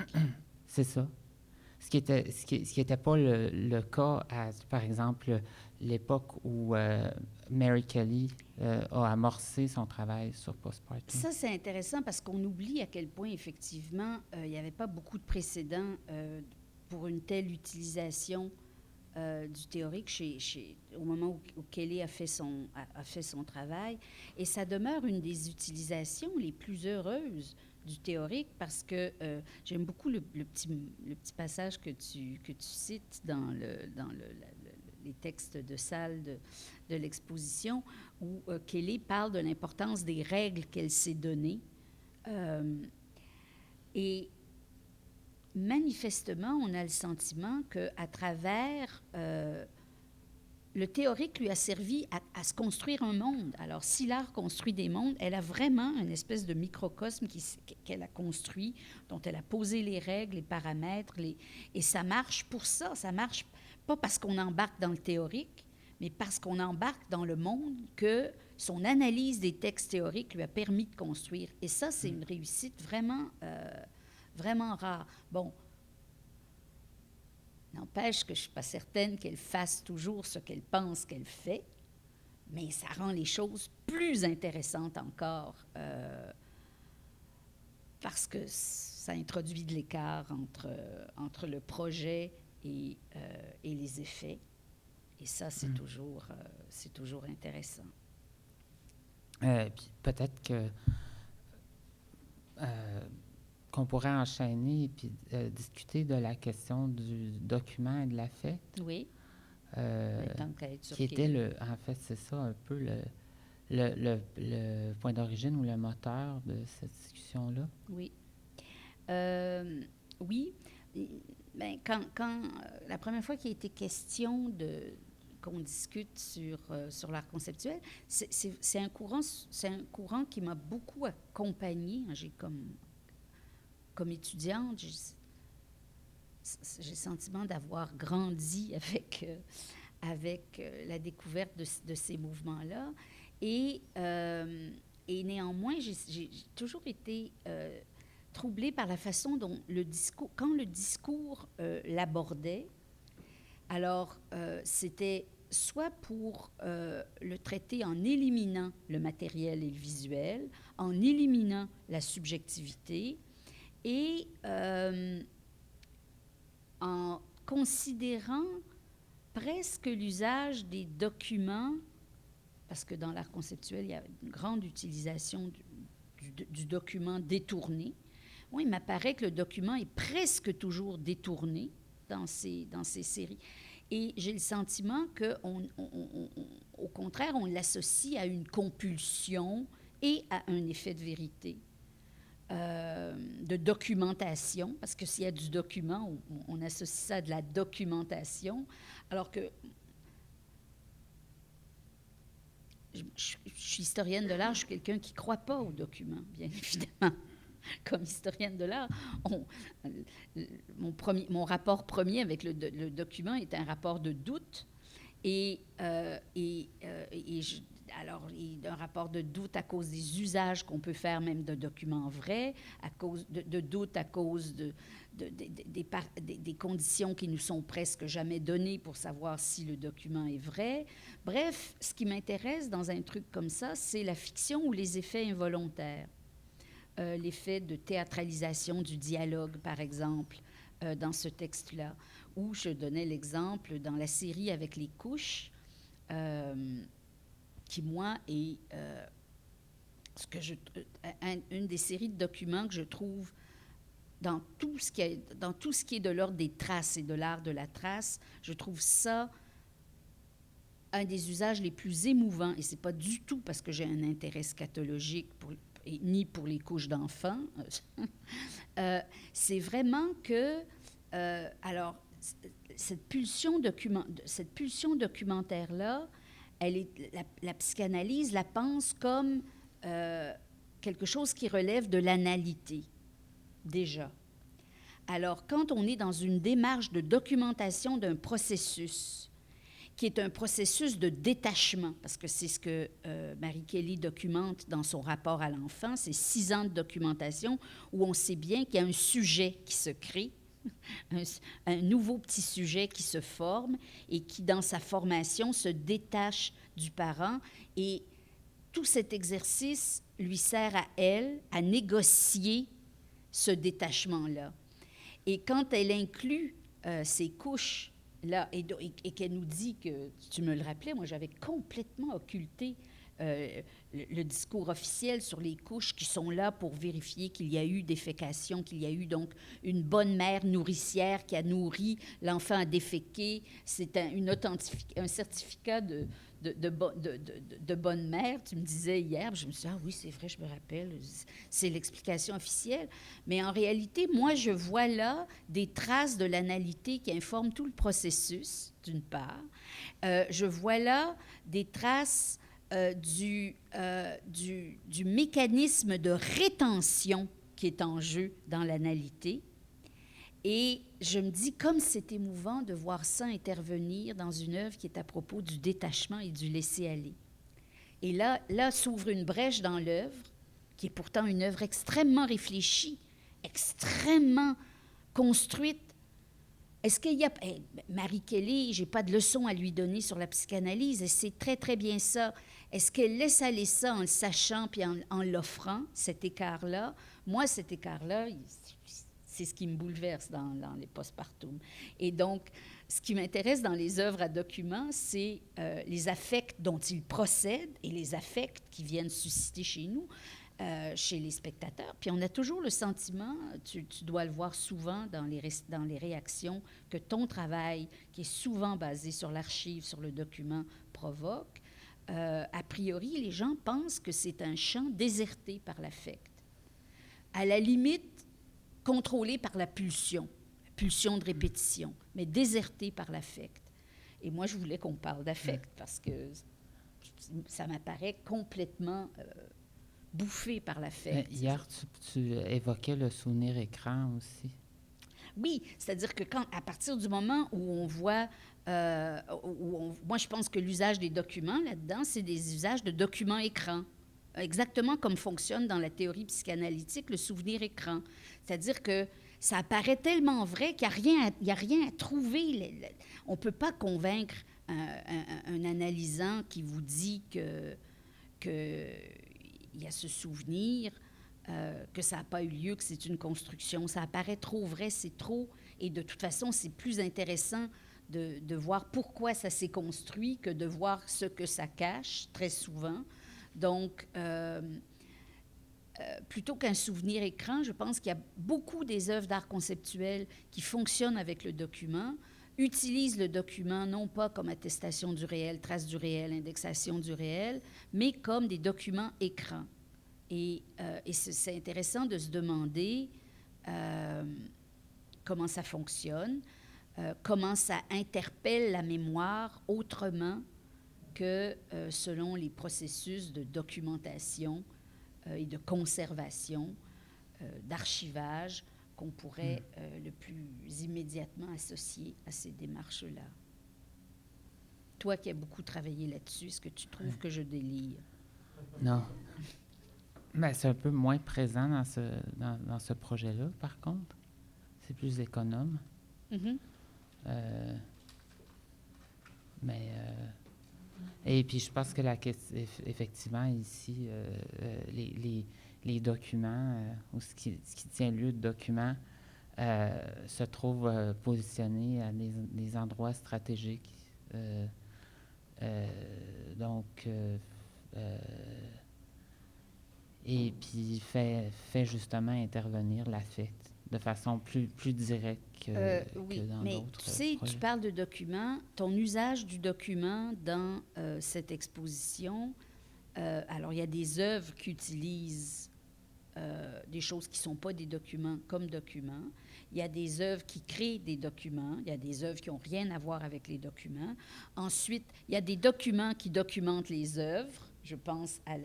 C'est ça. Ce qui était pas le cas à, par exemple, l'époque où Mary Kelly a amorcé son travail sur Postpartum. Ça, c'est intéressant parce qu'on oublie à quel point, effectivement, il n'y avait pas beaucoup de précédents pour une telle utilisation du théorique au moment où Kelly a fait son travail. Et ça demeure une des utilisations les plus heureuses du théorique parce que j'aime beaucoup le petit passage que tu cites dans les textes de salle de l'exposition où Kelly parle de l'importance des règles qu'elle s'est données. Et manifestement, on a le sentiment qu'à travers le théorique lui a servi à se construire un monde. Alors, si l'art construit des mondes, elle a vraiment une espèce de microcosme qu'elle a construit, dont elle a posé les règles, les paramètres, et ça marche pour ça. Ça marche pas parce qu'on embarque dans le théorique, mais parce qu'on embarque dans le monde que son analyse des textes théoriques lui a permis de construire. Et ça, c'est une réussite vraiment, vraiment rare. Bon, n'empêche que je ne suis pas certaine qu'elle fasse toujours ce qu'elle pense qu'elle fait, mais ça rend les choses plus intéressantes encore parce que ça introduit de l'écart entre le projet et les effets. Et ça, c'est toujours intéressant. Puis peut-être qu'on pourrait enchaîner et puis discuter de la question du document et de l'affect. Oui. Qui était en fait, c'est ça un peu le point d'origine ou le moteur de cette discussion-là. Oui. Oui. Ben, quand la première fois qu'il a été question qu'on discute sur l'art conceptuel, c'est un courant qui m'a beaucoup accompagnée. J'ai comme étudiante, j'ai le sentiment d'avoir grandi avec la découverte de ces mouvements-là. Et néanmoins, j'ai toujours été troublée par la façon dont quand le discours l'abordait. Alors, c'était soit pour le traiter en éliminant le matériel et le visuel, en éliminant la subjectivité, et en considérant presque l'usage des documents, parce que dans l'art conceptuel, il y a une grande utilisation du document détourné. Moi, il m'apparaît que le document est presque toujours détourné dans ces séries. Et j'ai le sentiment qu'au contraire, on l'associe à une compulsion et à un effet de vérité. De documentation, parce que s'il y a du document, on associe ça à de la documentation, alors que je suis historienne de l'art, je suis quelqu'un qui ne croit pas aux documents, bien évidemment. Comme historienne de l'art, mon rapport premier avec le document est un rapport de doute, et alors, un rapport de doute à cause des usages qu'on peut faire même de documents vrais, à cause de doute à cause des conditions qui nous sont presque jamais données pour savoir si le document est vrai. Bref, ce qui m'intéresse dans un truc comme ça, c'est la fiction ou les effets involontaires. L'effet de théâtralisation du dialogue, par exemple, dans ce texte-là, où je donnais l'exemple dans la série avec les couches, qui, moi, est une des séries de documents que je trouve dans tout ce qui est de l'ordre des traces et de l'art de la trace, je trouve ça un des usages les plus émouvants, et c'est pas du tout parce que j'ai un intérêt scatologique ni pour les couches d'enfants. C'est vraiment que, alors, cette pulsion documentaire-là, la psychanalyse la pense comme quelque chose qui relève de l'analité, déjà. Alors, quand on est dans une démarche de documentation d'un processus, qui est un processus de détachement, parce que c'est ce que Marie Kelly documente dans son rapport à l'enfant, c'est 6 ans de documentation où on sait bien qu'il y a un sujet qui se crée, un nouveau petit sujet qui se forme et qui, dans sa formation, se détache du parent. Et tout cet exercice lui sert à elle à négocier ce détachement-là. Et quand elle inclut ces couches là, et qu'elle nous dit que, tu me le rappelais, moi j'avais complètement occulté le discours officiel sur les couches qui sont là pour vérifier qu'il y a eu défécation, qu'il y a eu donc une bonne mère nourricière qui a nourri, l'enfant a déféqué. C'est un certificat de bonne mère. Tu me disais hier, je me suis dit, ah oui, c'est vrai, je me rappelle, c'est l'explication officielle. Mais en réalité, moi, je vois là des traces de l'analité qui informent tout le processus, d'une part. Je vois là des traces du mécanisme de rétention qui est en jeu dans l'analité. Et je me dis, comme c'est émouvant de voir ça intervenir dans une œuvre qui est à propos du détachement et du laisser-aller. Et là s'ouvre une brèche dans l'œuvre, qui est pourtant une œuvre extrêmement réfléchie, extrêmement construite. Est-ce qu'il y a... Marie Kelly, je n'ai pas de leçon à lui donner sur la psychanalyse, et c'est très, très bien ça. Est-ce qu'elle laisse aller ça en le sachant puis en l'offrant, cet écart-là? Moi, cet écart-là, c'est ce qui me bouleverse dans les postpartum. Et donc, ce qui m'intéresse dans les œuvres à documents, c'est les affects dont ils procèdent et les affects qui viennent susciter chez nous, chez les spectateurs. Puis on a toujours le sentiment, tu dois le voir souvent dans les réactions, que ton travail, qui est souvent basé sur l'archive, sur le document, provoque. A priori, les gens pensent que c'est un champ déserté par l'affect. À la limite, contrôlé par la pulsion de répétition, mais déserté par l'affect. Et moi, je voulais qu'on parle d'affect parce que ça m'apparaît complètement bouffé par l'affect. Hier, tu évoquais le souvenir écran aussi. Oui, c'est-à-dire que à partir du moment où on voit... moi, je pense que l'usage des documents là-dedans, c'est des usages de documents écran. Exactement comme fonctionne dans la théorie psychanalytique le souvenir écran. C'est-à-dire que ça apparaît tellement vrai qu'il n'y a rien à trouver. On ne peut pas convaincre un analysant qui vous dit qu'il y a ce souvenir, que ça n'a pas eu lieu, que c'est une construction. Ça apparaît trop vrai, c'est trop... Et de toute façon, c'est plus intéressant de voir pourquoi ça s'est construit que de voir ce que ça cache, très souvent. Donc, plutôt qu'un souvenir écran, je pense qu'il y a beaucoup des œuvres d'art conceptuel qui fonctionnent avec le document, utilisent le document non pas comme attestation du réel, trace du réel, indexation du réel, mais comme des documents écrans. Et c'est intéressant de se demander comment ça fonctionne, comment ça interpelle la mémoire autrement que selon les processus de documentation et de conservation, d'archivage qu'on pourrait le plus immédiatement associer à ces démarches-là. Toi qui as beaucoup travaillé là-dessus, est-ce que tu trouves que je délire? Non. Ben, c'est un peu moins présent dans ce projet-là, par contre. C'est plus économe. Mhm. Mais et puis je pense que effectivement ici les documents ou ce qui tient lieu de documents se trouve positionné à des endroits stratégiques. Donc et puis fait justement intervenir l'affect de façon plus directe Oui, que dans mais d'autres tu sais, projets. tu parles de documents. Ton usage du document dans cette exposition, alors il y a des œuvres qui utilisent des choses qui ne sont pas des documents comme documents. Il y a des œuvres qui créent des documents. Il y a des œuvres qui n'ont rien à voir avec les documents. Ensuite, il y a des documents qui documentent les œuvres. Je pense à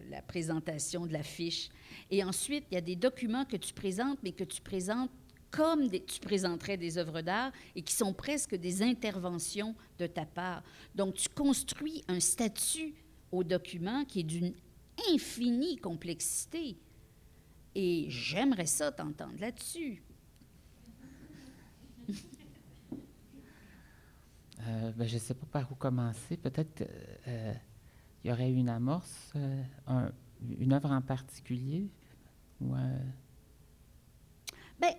la présentation de l'affiche. Et ensuite, il y a des documents que tu présentes, mais que tu présentes comme tu présenterais des œuvres d'art et qui sont presque des interventions de ta part. Donc, tu construis un statut au document qui est d'une infinie complexité. Et j'aimerais ça t'entendre là-dessus. Ben, je ne sais pas par où commencer. Peut-être qu'il y aurait une amorce, une œuvre en particulier? Ou, Bien,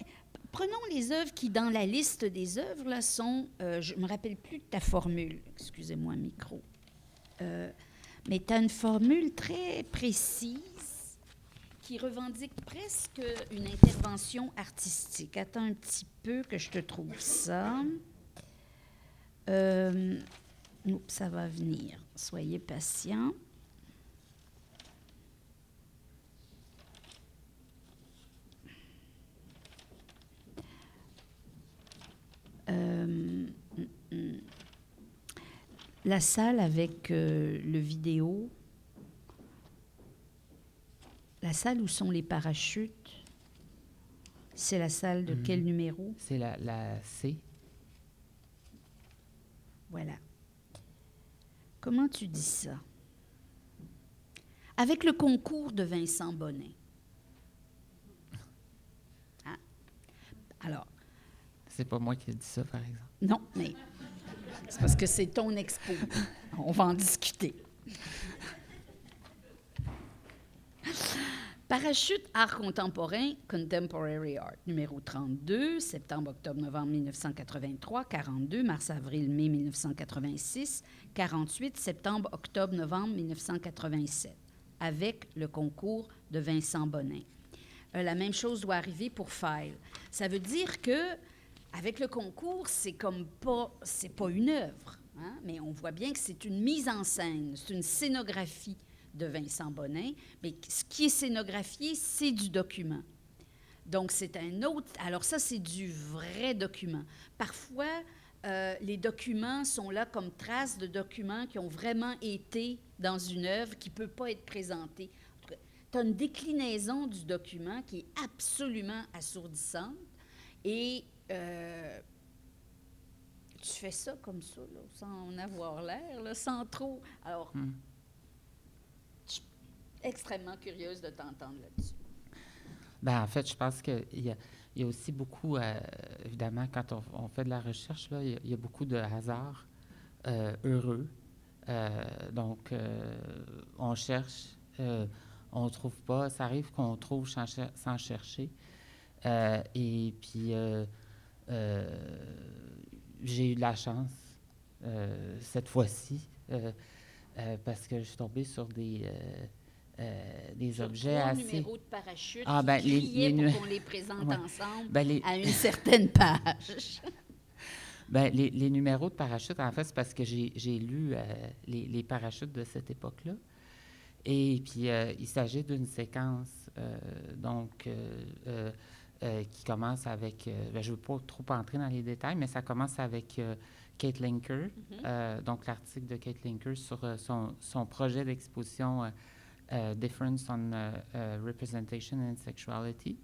prenons les œuvres qui, dans la liste des œuvres, là, sont... je ne me rappelle plus de ta formule. Excusez-moi, micro. Mais tu as une formule très précise qui revendique presque une intervention artistique. Attends un petit peu que je te trouve ça. Ça va venir. Soyez patients. La salle avec le vidéo, la salle où sont les parachutes, c'est la salle de quel numéro? c'est la C. Voilà. Comment tu dis ça? Avec le concours de Vincent Bonnin. Hein? Alors, C'est pas moi qui ai dit ça, par exemple. non, mais c'est parce que c'est ton expo. On va en discuter. Parachute art contemporain, Contemporary Art, numéro 32, septembre, octobre, novembre 1983, 42, mars, avril, mai 1986, 48, septembre, octobre, novembre 1987, avec le concours de Vincent Bonnin. La même chose doit arriver pour File. Ça veut dire que avec le concours, c'est pas une œuvre, hein? Mais on voit bien que c'est une mise en scène, c'est une scénographie de Vincent Bonnin, mais ce qui est scénographié, c'est du document. Donc, c'est un autre... Alors ça, c'est du vrai document. Parfois, les documents sont là comme traces de documents qui ont vraiment été dans une œuvre qui ne peut pas être présentée. Tu as une déclinaison du document qui est absolument assourdissante et tu fais ça comme ça, là, sans en avoir l'air, là, sans trop... Alors... Je suis extrêmement curieuse de t'entendre là-dessus. Ben, en fait, je pense qu'il y a aussi beaucoup, évidemment, quand on fait de la recherche, là, il y a beaucoup de hasards heureux. Donc, on cherche, on ne trouve pas. Ça arrive qu'on trouve sans chercher. Et puis, j'ai eu de la chance cette fois-ci. Parce que je suis tombée sur des objets assez... numéros de parachute Ah, ben, qui criaient pour qu'on les présente ensemble à une certaine page. Ben, les numéros de parachute, en fait, c'est parce que j'ai lu les parachutes de cette époque-là. Et puis, il s'agit d'une séquence qui commence avec... je ne veux pas trop entrer dans les détails, mais ça commence avec... Kate Linker, donc l'article de Kate Linker sur son projet d'exposition Difference on Representation and Sexuality.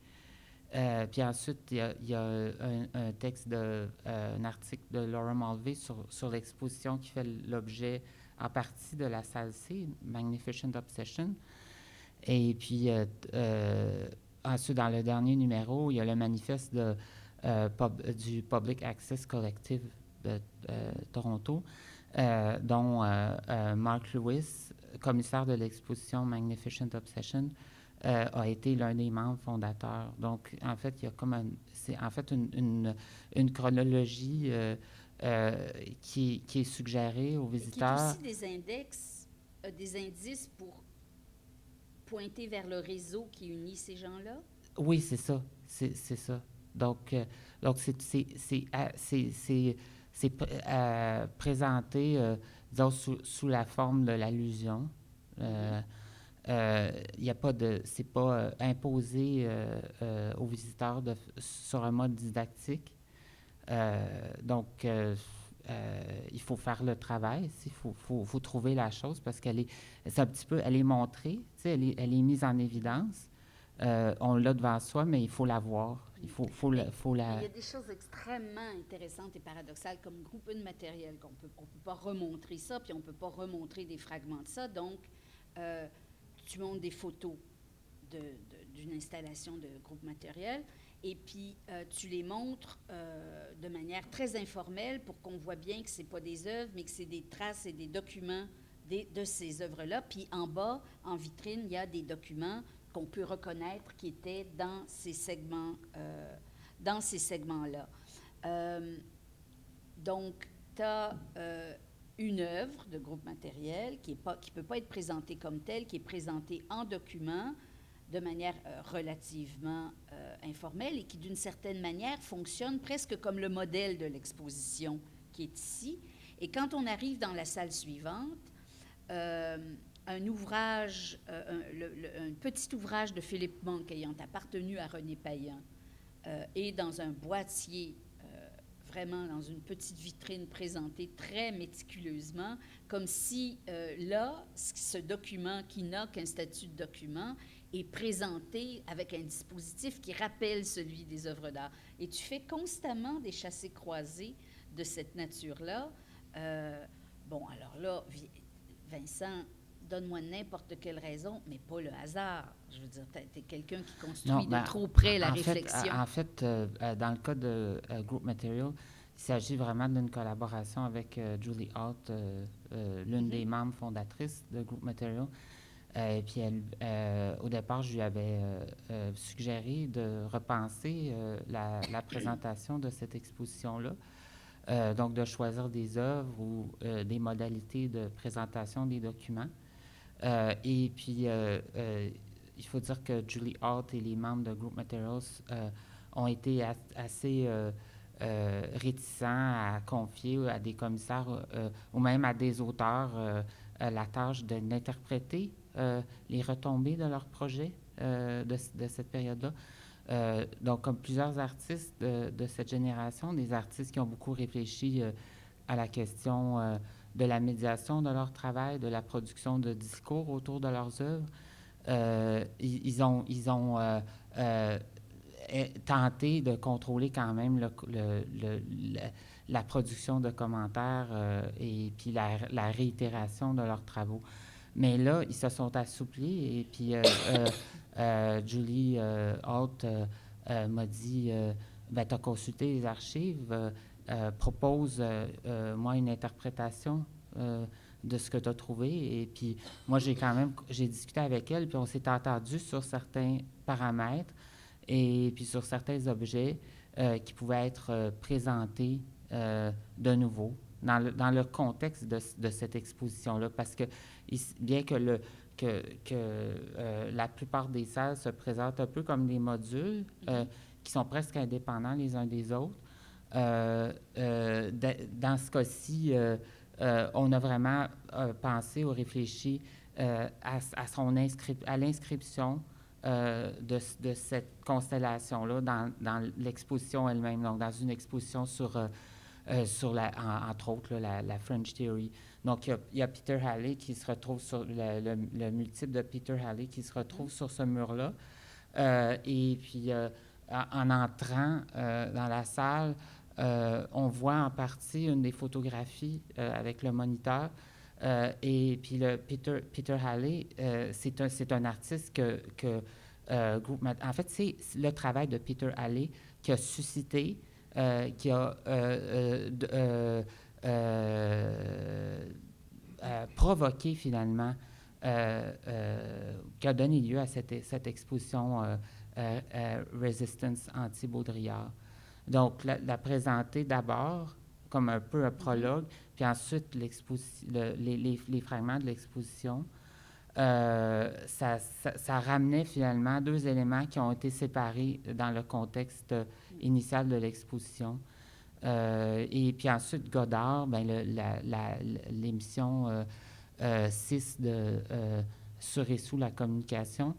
Puis ensuite, il y a un texte, un article de Laura Mulvey sur l'exposition qui fait l'objet en partie de la salle C, Magnificent Obsession. Et puis, ensuite, dans le dernier numéro, il y a le manifeste du Public Access Collective de Toronto, dont Mark Lewis, commissaire de l'exposition Magnificent Obsession, a été l'un des membres fondateurs. Donc, en fait, il y a comme c'est en fait une chronologie qui est suggérée aux visiteurs. Qui est aussi des indices pour pointer vers le réseau qui unit ces gens-là? Oui, c'est ça. C'est ça. Donc c'est présenté, disons, sous la forme de l'allusion. Il y a pas de, c'est pas imposé aux visiteurs sur un mode didactique. Donc, il faut faire le travail, il faut trouver la chose parce c'est un petit peu, elle est montrée, tu sais, elle est mise en évidence. On l'a devant soi, mais il faut la voir. Il faut la... Il y a des choses extrêmement intéressantes et paradoxales comme groupement de matériel qu'on peut pas remontrer ça, puis on peut pas remontrer des fragments de ça. Donc, tu montres des photos d'une installation de groupe matériel et puis tu les montres de manière très informelle pour qu'on voit bien que c'est pas des œuvres, mais que c'est des traces et des documents de ces œuvres-là. Puis en bas, en vitrine, il y a des documents qu'on peut reconnaître qui étaient dans ces segments-là. Donc, tu as une œuvre de groupe matériel qui ne peut pas être présentée comme telle, qui est présentée en document de manière relativement informelle et qui, d'une certaine manière, fonctionne presque comme le modèle de l'exposition qui est ici. Et quand on arrive dans la salle suivante, un petit ouvrage de Philippe Monck ayant appartenu à René Payan est dans un boîtier, vraiment dans une petite vitrine présentée très méticuleusement, comme si là, ce document qui n'a qu'un statut de document est présenté avec un dispositif qui rappelle celui des œuvres d'art. Et tu fais constamment des chassés-croisés de cette nature-là. Bon, alors là, Vincent, donne-moi n'importe quelle raison, mais pas le hasard. Je veux dire, tu es quelqu'un qui construit de trop près la réflexion. En fait, dans le cas de Group Material, il s'agit vraiment d'une collaboration avec Julie Hart, l'une des membres fondatrices de Group Material. Et puis, au départ, je lui avais suggéré de repenser la présentation de cette exposition-là. Donc, de choisir des œuvres ou des modalités de présentation des documents. Et puis, il faut dire que Julie Hart et les membres de Group Materials ont été assez réticents à confier à des commissaires ou même à des auteurs la tâche d'interpréter les retombées de leur projet de cette période-là. Donc, comme plusieurs artistes de cette génération, des artistes qui ont beaucoup réfléchi à la question de la médiation de leur travail, de la production de discours autour de leurs œuvres, ils ont tenté de contrôler quand même la production de commentaires et puis la réitération de leurs travaux. Mais là, ils se sont assouplis et puis Julie Hart m'a dit ben, tu as consulté les archives, propose moi une interprétation de ce que tu as trouvé. Et puis moi, j'ai discuté avec elle, puis on s'est entendu sur certains paramètres et puis sur certains objets qui pouvaient être présentés de nouveau dans le contexte de cette exposition-là, parce que bien que la plupart des salles se présentent un peu comme des modules qui sont presque indépendants les uns des autres, dans ce cas-ci, on a vraiment pensé ou réfléchi à l'inscription de cette constellation-là dans l'exposition elle-même, donc dans une exposition sur entre autres, la French Theory. Donc, il y a Peter Halley qui se retrouve sur le multiple de Peter Halley qui se retrouve sur ce mur-là. Et puis, en entrant dans la salle, on voit en partie une des photographies avec le moniteur. Et puis Peter Halley, c'est un artiste que en fait, c'est le travail de Peter Halley qui a suscité, qui a provoqué finalement, qui a donné lieu à cette exposition Resistance anti-Baudrillard. Donc, la présenter d'abord comme un peu un prologue, puis ensuite les fragments de l'exposition. Ça ramenait finalement deux éléments qui ont été séparés dans le contexte initial de l'exposition. Et puis ensuite, Godard, ben l'émission 6 de Sur et sous la communication,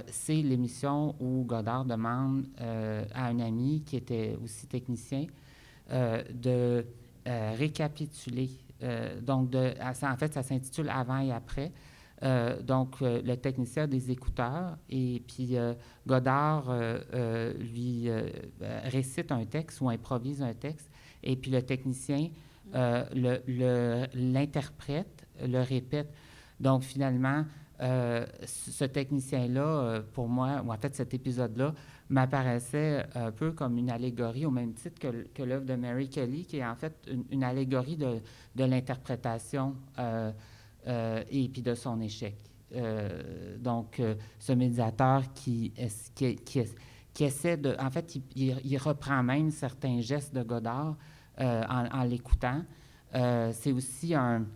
c'est l'émission où Godard demande à un ami qui était aussi technicien de récapituler. Donc, en fait, ça s'intitule Avant et après. Donc, le technicien a des écouteurs et puis Godard lui récite un texte ou improvise un texte et puis le technicien l'interprète, le répète. Donc, finalement, ce technicien-là, pour moi, ou en fait, cet épisode-là, m'apparaissait un peu comme une allégorie, au même titre que l'œuvre de Mary Kelly, qui est en fait une allégorie de l'interprétation et puis de son échec. Donc, ce médiateur qui essaie de... En fait, il reprend même certains gestes de Godard en l'écoutant. C'est aussi un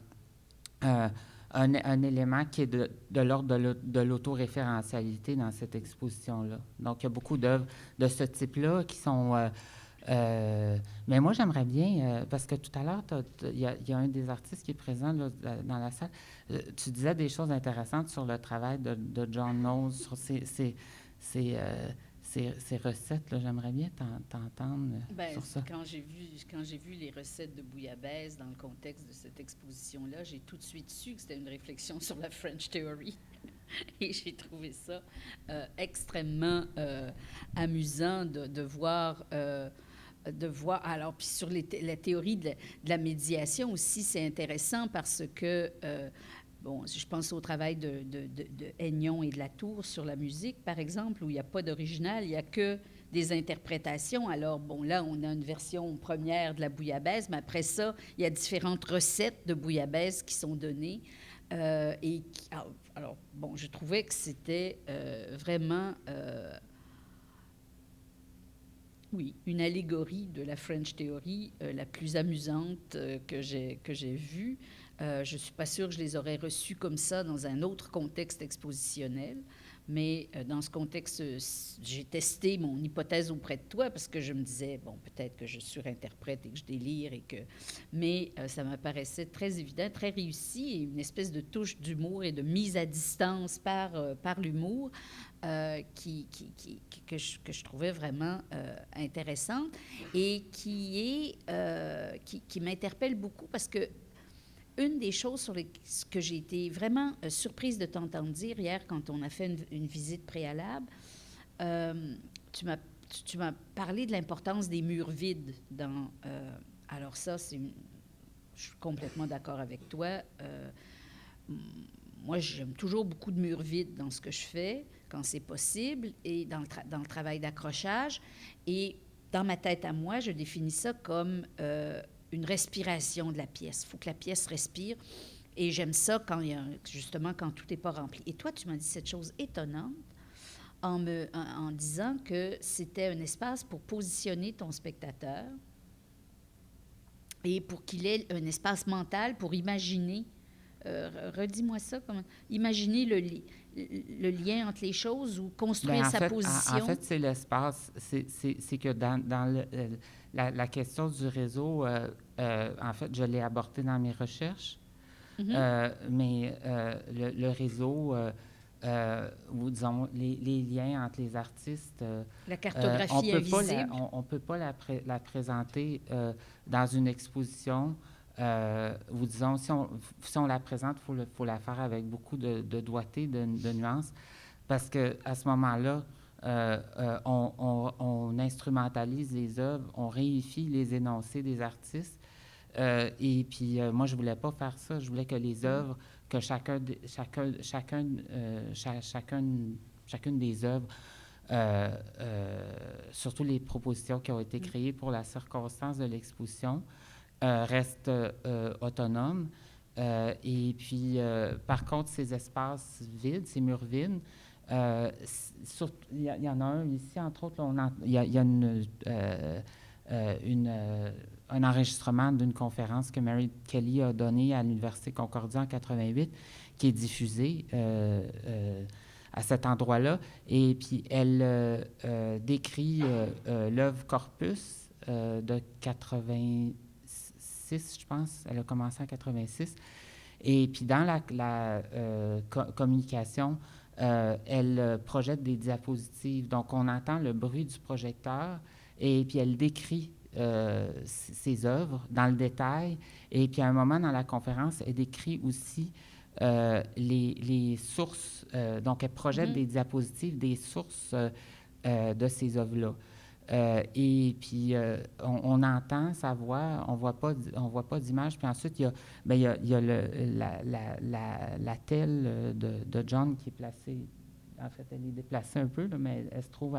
élément qui est de l'ordre de l'autoréférentialité dans cette exposition-là. Donc, il y a beaucoup d'œuvres de ce type-là qui sont... mais moi, j'aimerais bien, parce que tout à l'heure, il y a un des artistes qui est présent là, dans la salle. Tu disais des choses intéressantes sur le travail de John Knowles, sur ces recettes. Là, j'aimerais bien t'entendre sur ça. Quand j'ai vu les recettes de bouillabaisse dans le contexte de cette exposition-là, j'ai tout de suite su que c'était une réflexion sur la French Theory. Et j'ai trouvé ça extrêmement amusant de voir... alors, puis sur la théorie de la médiation aussi, c'est intéressant parce que, je pense au travail de Aignon et de Latour sur la musique, par exemple, où il n'y a pas d'original, il n'y a que des interprétations. Alors, là, on a une version première de la bouillabaisse, mais après ça, il y a différentes recettes de bouillabaisse qui sont données. Je trouvais que c'était vraiment... Oui, une allégorie de la French Theory la plus amusante que j'ai vue. Je ne suis pas sûre que je les aurais reçues comme ça dans un autre contexte expositionnel, mais dans ce contexte, j'ai testé mon hypothèse auprès de toi parce que je me disais, peut-être que je surinterprète et que je délire, mais ça m'apparaissait très évident, très réussi, et une espèce de touche d'humour et de mise à distance par l'humour que je trouvais vraiment intéressante et qui m'interpelle beaucoup parce que une des choses sur que j'ai été vraiment surprise de t'entendre dire hier quand on a fait une visite préalable, tu m'as parlé de l'importance des murs vides dans... alors ça, je suis complètement d'accord avec toi. Moi, j'aime toujours beaucoup de murs vides dans ce que je fais, quand c'est possible, et dans le travail d'accrochage. Et dans ma tête à moi, je définis ça comme une respiration de la pièce. Il faut que la pièce respire. Et j'aime ça justement quand tout n'est pas rempli. Et toi, tu m'as dit cette chose étonnante en disant que c'était un espace pour positionner ton spectateur et pour qu'il ait un espace mental pour imaginer. Redis-moi ça. Imaginer le lien entre les choses ou construire sa position. En fait, c'est l'espace. C'est que dans la question du réseau, en fait, je l'ai abordée dans mes recherches, mais le réseau, ou disons les liens entre les artistes, la cartographie invisible. On ne peut pas la présenter dans une exposition. Ou disons, si on la présente, il faut la faire avec beaucoup de doigté, de nuances, parce qu'à ce moment-là, on instrumentalise les œuvres, on réifie les énoncés des artistes. Et puis, moi, je voulais pas faire ça. Je voulais que les œuvres, que chacune des œuvres, surtout les propositions qui ont été créées pour la circonstance de l'exposition, restent autonomes. Et puis, par contre, ces espaces vides, ces murs vides, il y en a un ici, entre autres, il y a un enregistrement d'une conférence que Mary Kelly a donnée à l'Université Concordia en 88, qui est diffusée à cet endroit-là. Et puis, elle décrit l'œuvre Corpus de 86, je pense. Elle a commencé en 86. Et puis, dans la communication, elle projette des diapositives. Donc, on entend le bruit du projecteur et puis elle décrit ses œuvres dans le détail. Et puis, à un moment dans la conférence, elle décrit aussi les sources. Donc, elle projette des diapositives des sources de ces œuvres-là. Et puis, on entend sa voix, on voit pas d'image. Puis ensuite, il y a la telle de John qui est placée. En fait, elle est déplacée un peu, là, mais elle se trouve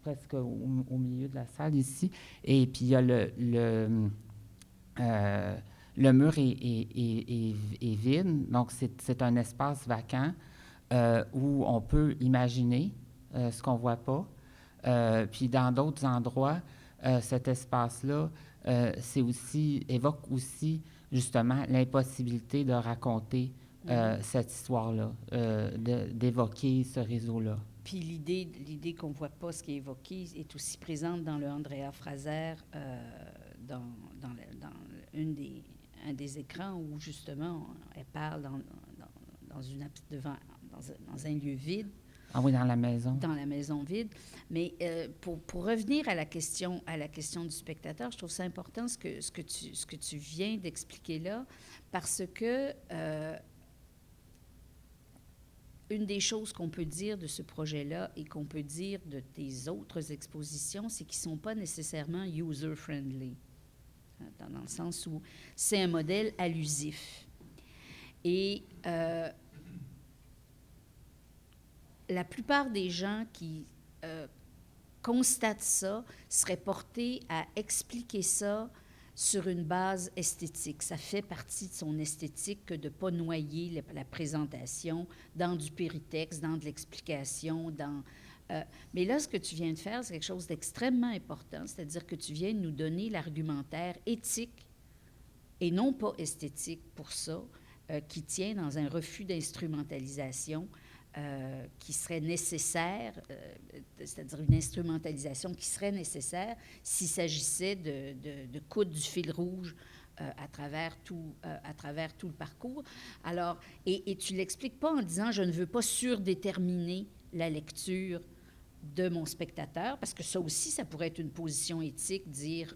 presque au milieu de la salle ici. Et puis, il y a le mur est vide, donc c'est un espace vacant où on peut imaginer ce qu'on ne voit pas. Puis dans d'autres endroits, cet espace-là évoque aussi justement l'impossibilité de raconter cette histoire-là, d'évoquer ce réseau-là. Puis l'idée qu'on ne voit pas ce qui est évoqué est aussi présente dans le Andrea Fraser, dans un des écrans où justement elle parle dans un lieu vide. Ah oui, dans la maison. Dans la maison vide. Mais pour revenir à la question du spectateur, je trouve ça important ce que tu viens d'expliquer là, parce que une des choses qu'on peut dire de ce projet-là et qu'on peut dire de tes autres expositions, c'est qu'ils ne sont pas nécessairement user-friendly, dans le sens où c'est un modèle allusif. Et la plupart des gens qui constatent ça seraient portés à expliquer ça sur une base esthétique. Ça fait partie de son esthétique que de ne pas noyer la présentation dans du péritexte, dans de l'explication, mais là, ce que tu viens de faire, c'est quelque chose d'extrêmement important, c'est-à-dire que tu viens de nous donner l'argumentaire éthique et non pas esthétique pour ça, qui tient dans un refus d'instrumentalisation qui serait nécessaire, c'est-à-dire une instrumentalisation qui serait nécessaire s'il s'agissait de coudre du fil rouge à travers tout le parcours. Alors, et tu ne l'expliques pas en disant « je ne veux pas surdéterminer la lecture de mon spectateur », parce que ça aussi, ça pourrait être une position éthique, dire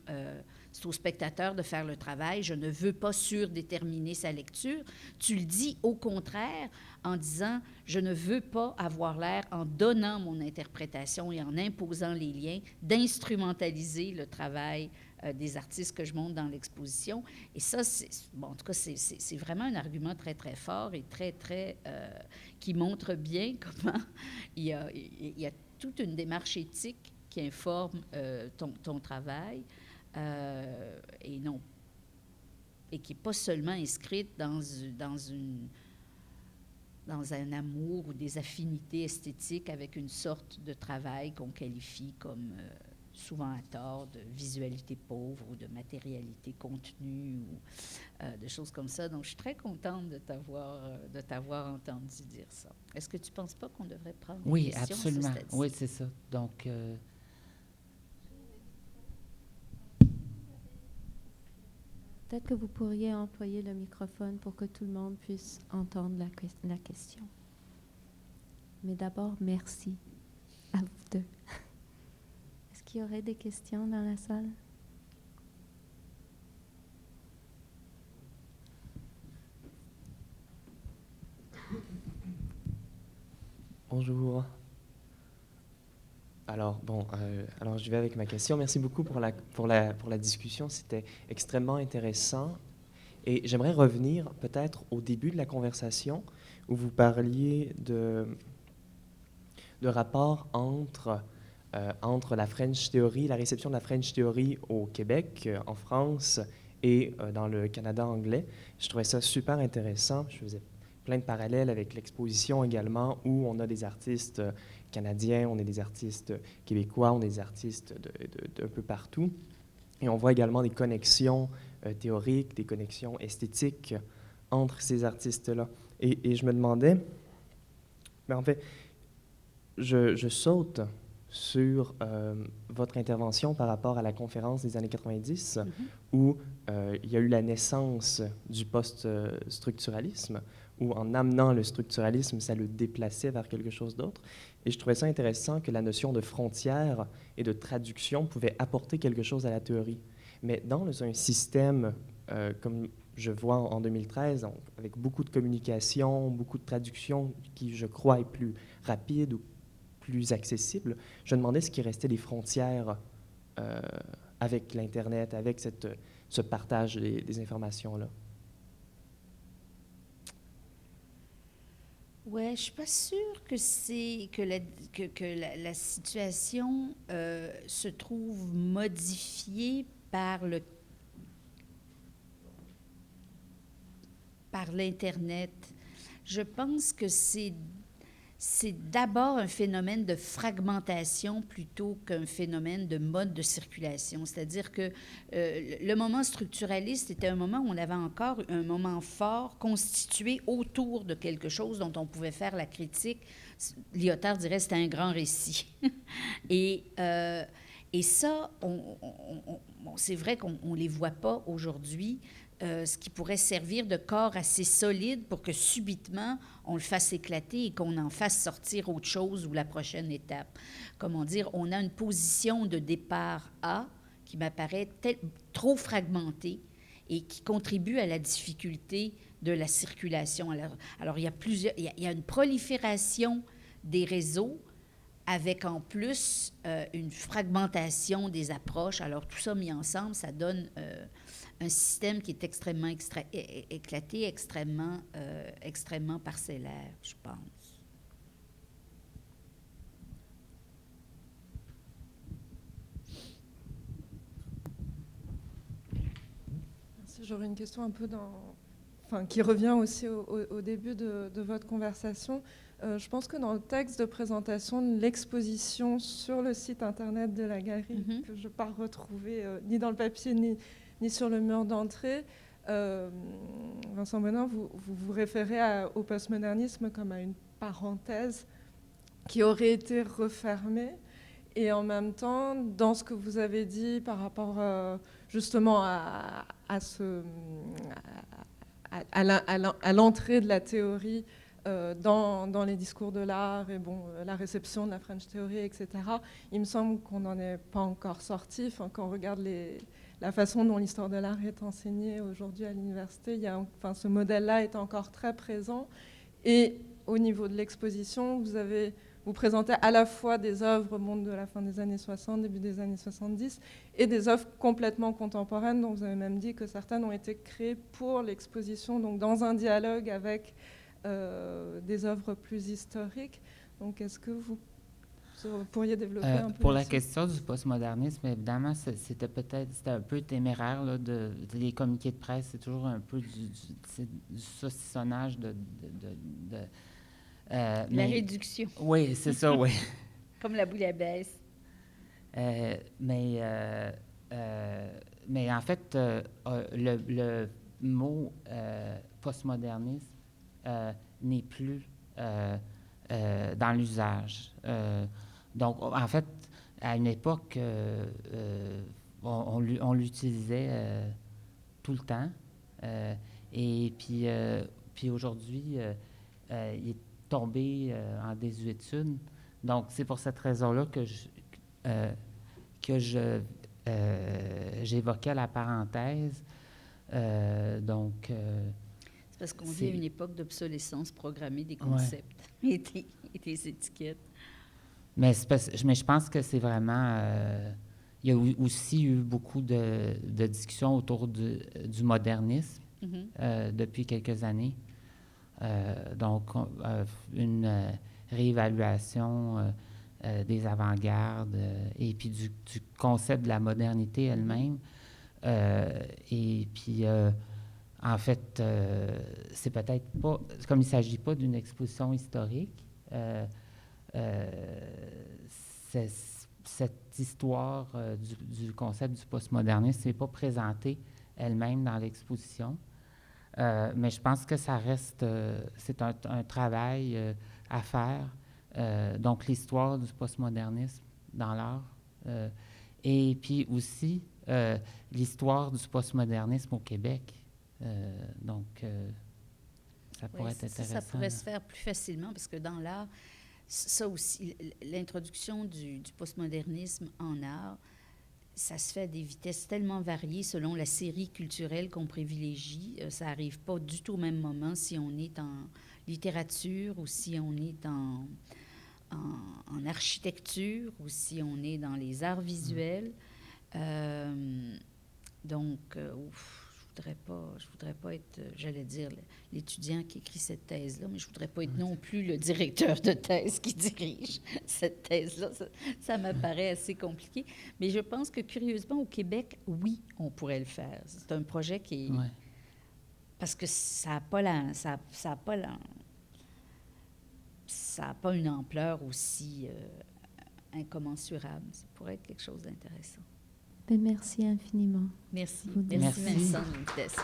c'est au spectateur de faire le travail, je ne veux pas surdéterminer sa lecture. Tu le dis au contraire en disant je ne veux pas avoir l'air, en donnant mon interprétation et en imposant les liens, d'instrumentaliser le travail des artistes que je montre dans l'exposition. Et ça, en tout cas, c'est vraiment un argument très, très fort et très, très... qui montre bien comment il y a toute une démarche éthique qui informe ton travail et qui n'est pas seulement inscrite dans un amour ou des affinités esthétiques avec une sorte de travail qu'on qualifie comme, souvent à tort, de visualité pauvre ou de matérialité contenue ou de choses comme ça. Donc, je suis très contente de t'avoir entendu dire ça. Est-ce que tu ne penses pas qu'on devrait prendre des questions? Oui, absolument. Oui, c'est ça. Donc... Peut-être que vous pourriez employer le microphone pour que tout le monde puisse entendre la question. Mais d'abord, merci à vous deux. Est-ce qu'il y aurait des questions dans la salle? Bonjour. Alors, alors je vais avec ma question. Merci beaucoup pour la discussion. C'était extrêmement intéressant. Et j'aimerais revenir peut-être au début de la conversation où vous parliez de rapport entre la French Theory, la réception de la French Theory au Québec, en France et dans le Canada anglais. Je trouvais ça super intéressant. Je faisais plein de parallèles avec l'exposition également, où on a des artistes canadiens, on a des artistes québécois, on a des artistes d'un peu partout. Et on voit également des connexions théoriques, des connexions esthétiques entre ces artistes-là. Et je me demandais, mais en fait, je saute sur votre intervention par rapport à la conférence des années 90, où il y a eu la naissance du post-structuralisme, où en amenant le structuralisme, ça le déplaçait vers quelque chose d'autre. Et je trouvais ça intéressant que la notion de frontière et de traduction pouvait apporter quelque chose à la théorie. Mais dans un système comme je vois en 2013, avec beaucoup de communication, beaucoup de traduction qui, je crois, est plus rapide ou plus accessible, je me demandais ce qui restait des frontières avec l'Internet, avec ce partage des informations-là. Oui, je ne suis pas sûre que la situation se trouve modifiée par l'Internet. Je pense que c'est d'abord un phénomène de fragmentation plutôt qu'un phénomène de mode de circulation. C'est-à-dire que le moment structuraliste était un moment où on avait encore un moment fort constitué autour de quelque chose dont on pouvait faire la critique. Lyotard dirait que c'était un grand récit. Et ça, c'est vrai qu'on ne les voit pas aujourd'hui. Ce qui pourrait servir de corps assez solide pour que subitement on le fasse éclater et qu'on en fasse sortir autre chose ou la prochaine étape. Comment dire, on a une position de départ A qui m'apparaît trop fragmentée et qui contribue à la difficulté de la circulation. Alors il y a une prolifération des réseaux avec en plus une fragmentation des approches. Alors tout ça mis ensemble, ça donne un système qui est extrêmement éclaté, extrêmement parcellaire, je pense. Merci. J'aurais une question un peu qui revient aussi au début de votre conversation. Je pense que dans le texte de présentation de l'exposition sur le site internet de la galerie, que je n'ai pas retrouvé ni dans le papier ni sur le mur d'entrée, Vincent Bonin, vous référez au postmodernisme comme à une parenthèse qui aurait été refermée. Et en même temps, dans ce que vous avez dit par rapport justement à l'entrée de la théorie dans les discours de l'art et la réception de la French Theory, etc., il me semble qu'on n'en est pas encore sorti. Enfin, quand on regarde la façon dont l'histoire de l'art est enseignée aujourd'hui à l'université, ce modèle-là est encore très présent. Et au niveau de l'exposition, vous présentez à la fois des œuvres de la fin des années 60, début des années 70, et des œuvres complètement contemporaines, dont vous avez même dit que certaines ont été créées pour l'exposition, donc dans un dialogue avec des œuvres plus historiques. Donc est-ce que vous pourriez développer un peu pour la question du postmodernisme, évidemment, c'était un peu téméraire là, les communiqués de presse, c'est toujours un peu du saucissonnage la réduction. Oui, c'est ça, oui. Comme la bouillabaisse. Mais en fait, le mot postmodernisme n'est plus dans l'usage. Donc, en fait, à une époque, on l'utilisait tout le temps. Et puis aujourd'hui, il est tombé en désuétude. Donc, c'est pour cette raison-là que j'évoquais la parenthèse. Parce qu'on vit C'est- à une époque d'obsolescence programmée des concepts et des étiquettes. Mais je pense que c'est vraiment... il y a aussi eu beaucoup de discussions autour du modernisme depuis quelques années. Donc, une réévaluation des avant-gardes et puis du concept de la modernité elle-même. Et puis, en fait, c'est peut-être pas... Comme il ne s'agit pas d'une exposition historique, cette histoire du concept du postmodernisme n'est pas présentée elle-même dans l'exposition. Mais je pense que ça reste... c'est un travail à faire. Donc, l'histoire du postmodernisme dans l'art. Et puis aussi, l'histoire du postmodernisme au Québec. Donc, ça pourrait être intéressant. Ça pourrait se faire plus facilement parce que dans l'art, ça aussi, l'introduction du postmodernisme en art, ça se fait à des vitesses tellement variées selon la série culturelle qu'on privilégie. Ça n'arrive pas du tout au même moment si on est en littérature ou si on est en architecture ou si on est dans les arts visuels. Donc, je voudrais pas être, j'allais dire, l'étudiant qui écrit cette thèse-là, mais je voudrais pas être non plus le directeur de thèse qui dirige cette thèse-là. Ça me paraît assez compliqué. Mais je pense que, curieusement, au Québec, oui, on pourrait le faire. C'est un projet qui est... Ouais. Parce que ça n'a pas une ampleur aussi incommensurable. Ça pourrait être quelque chose d'intéressant. Ben, merci infiniment. Merci. Vous deux. Merci, Merci. Vincent, de l'invitation.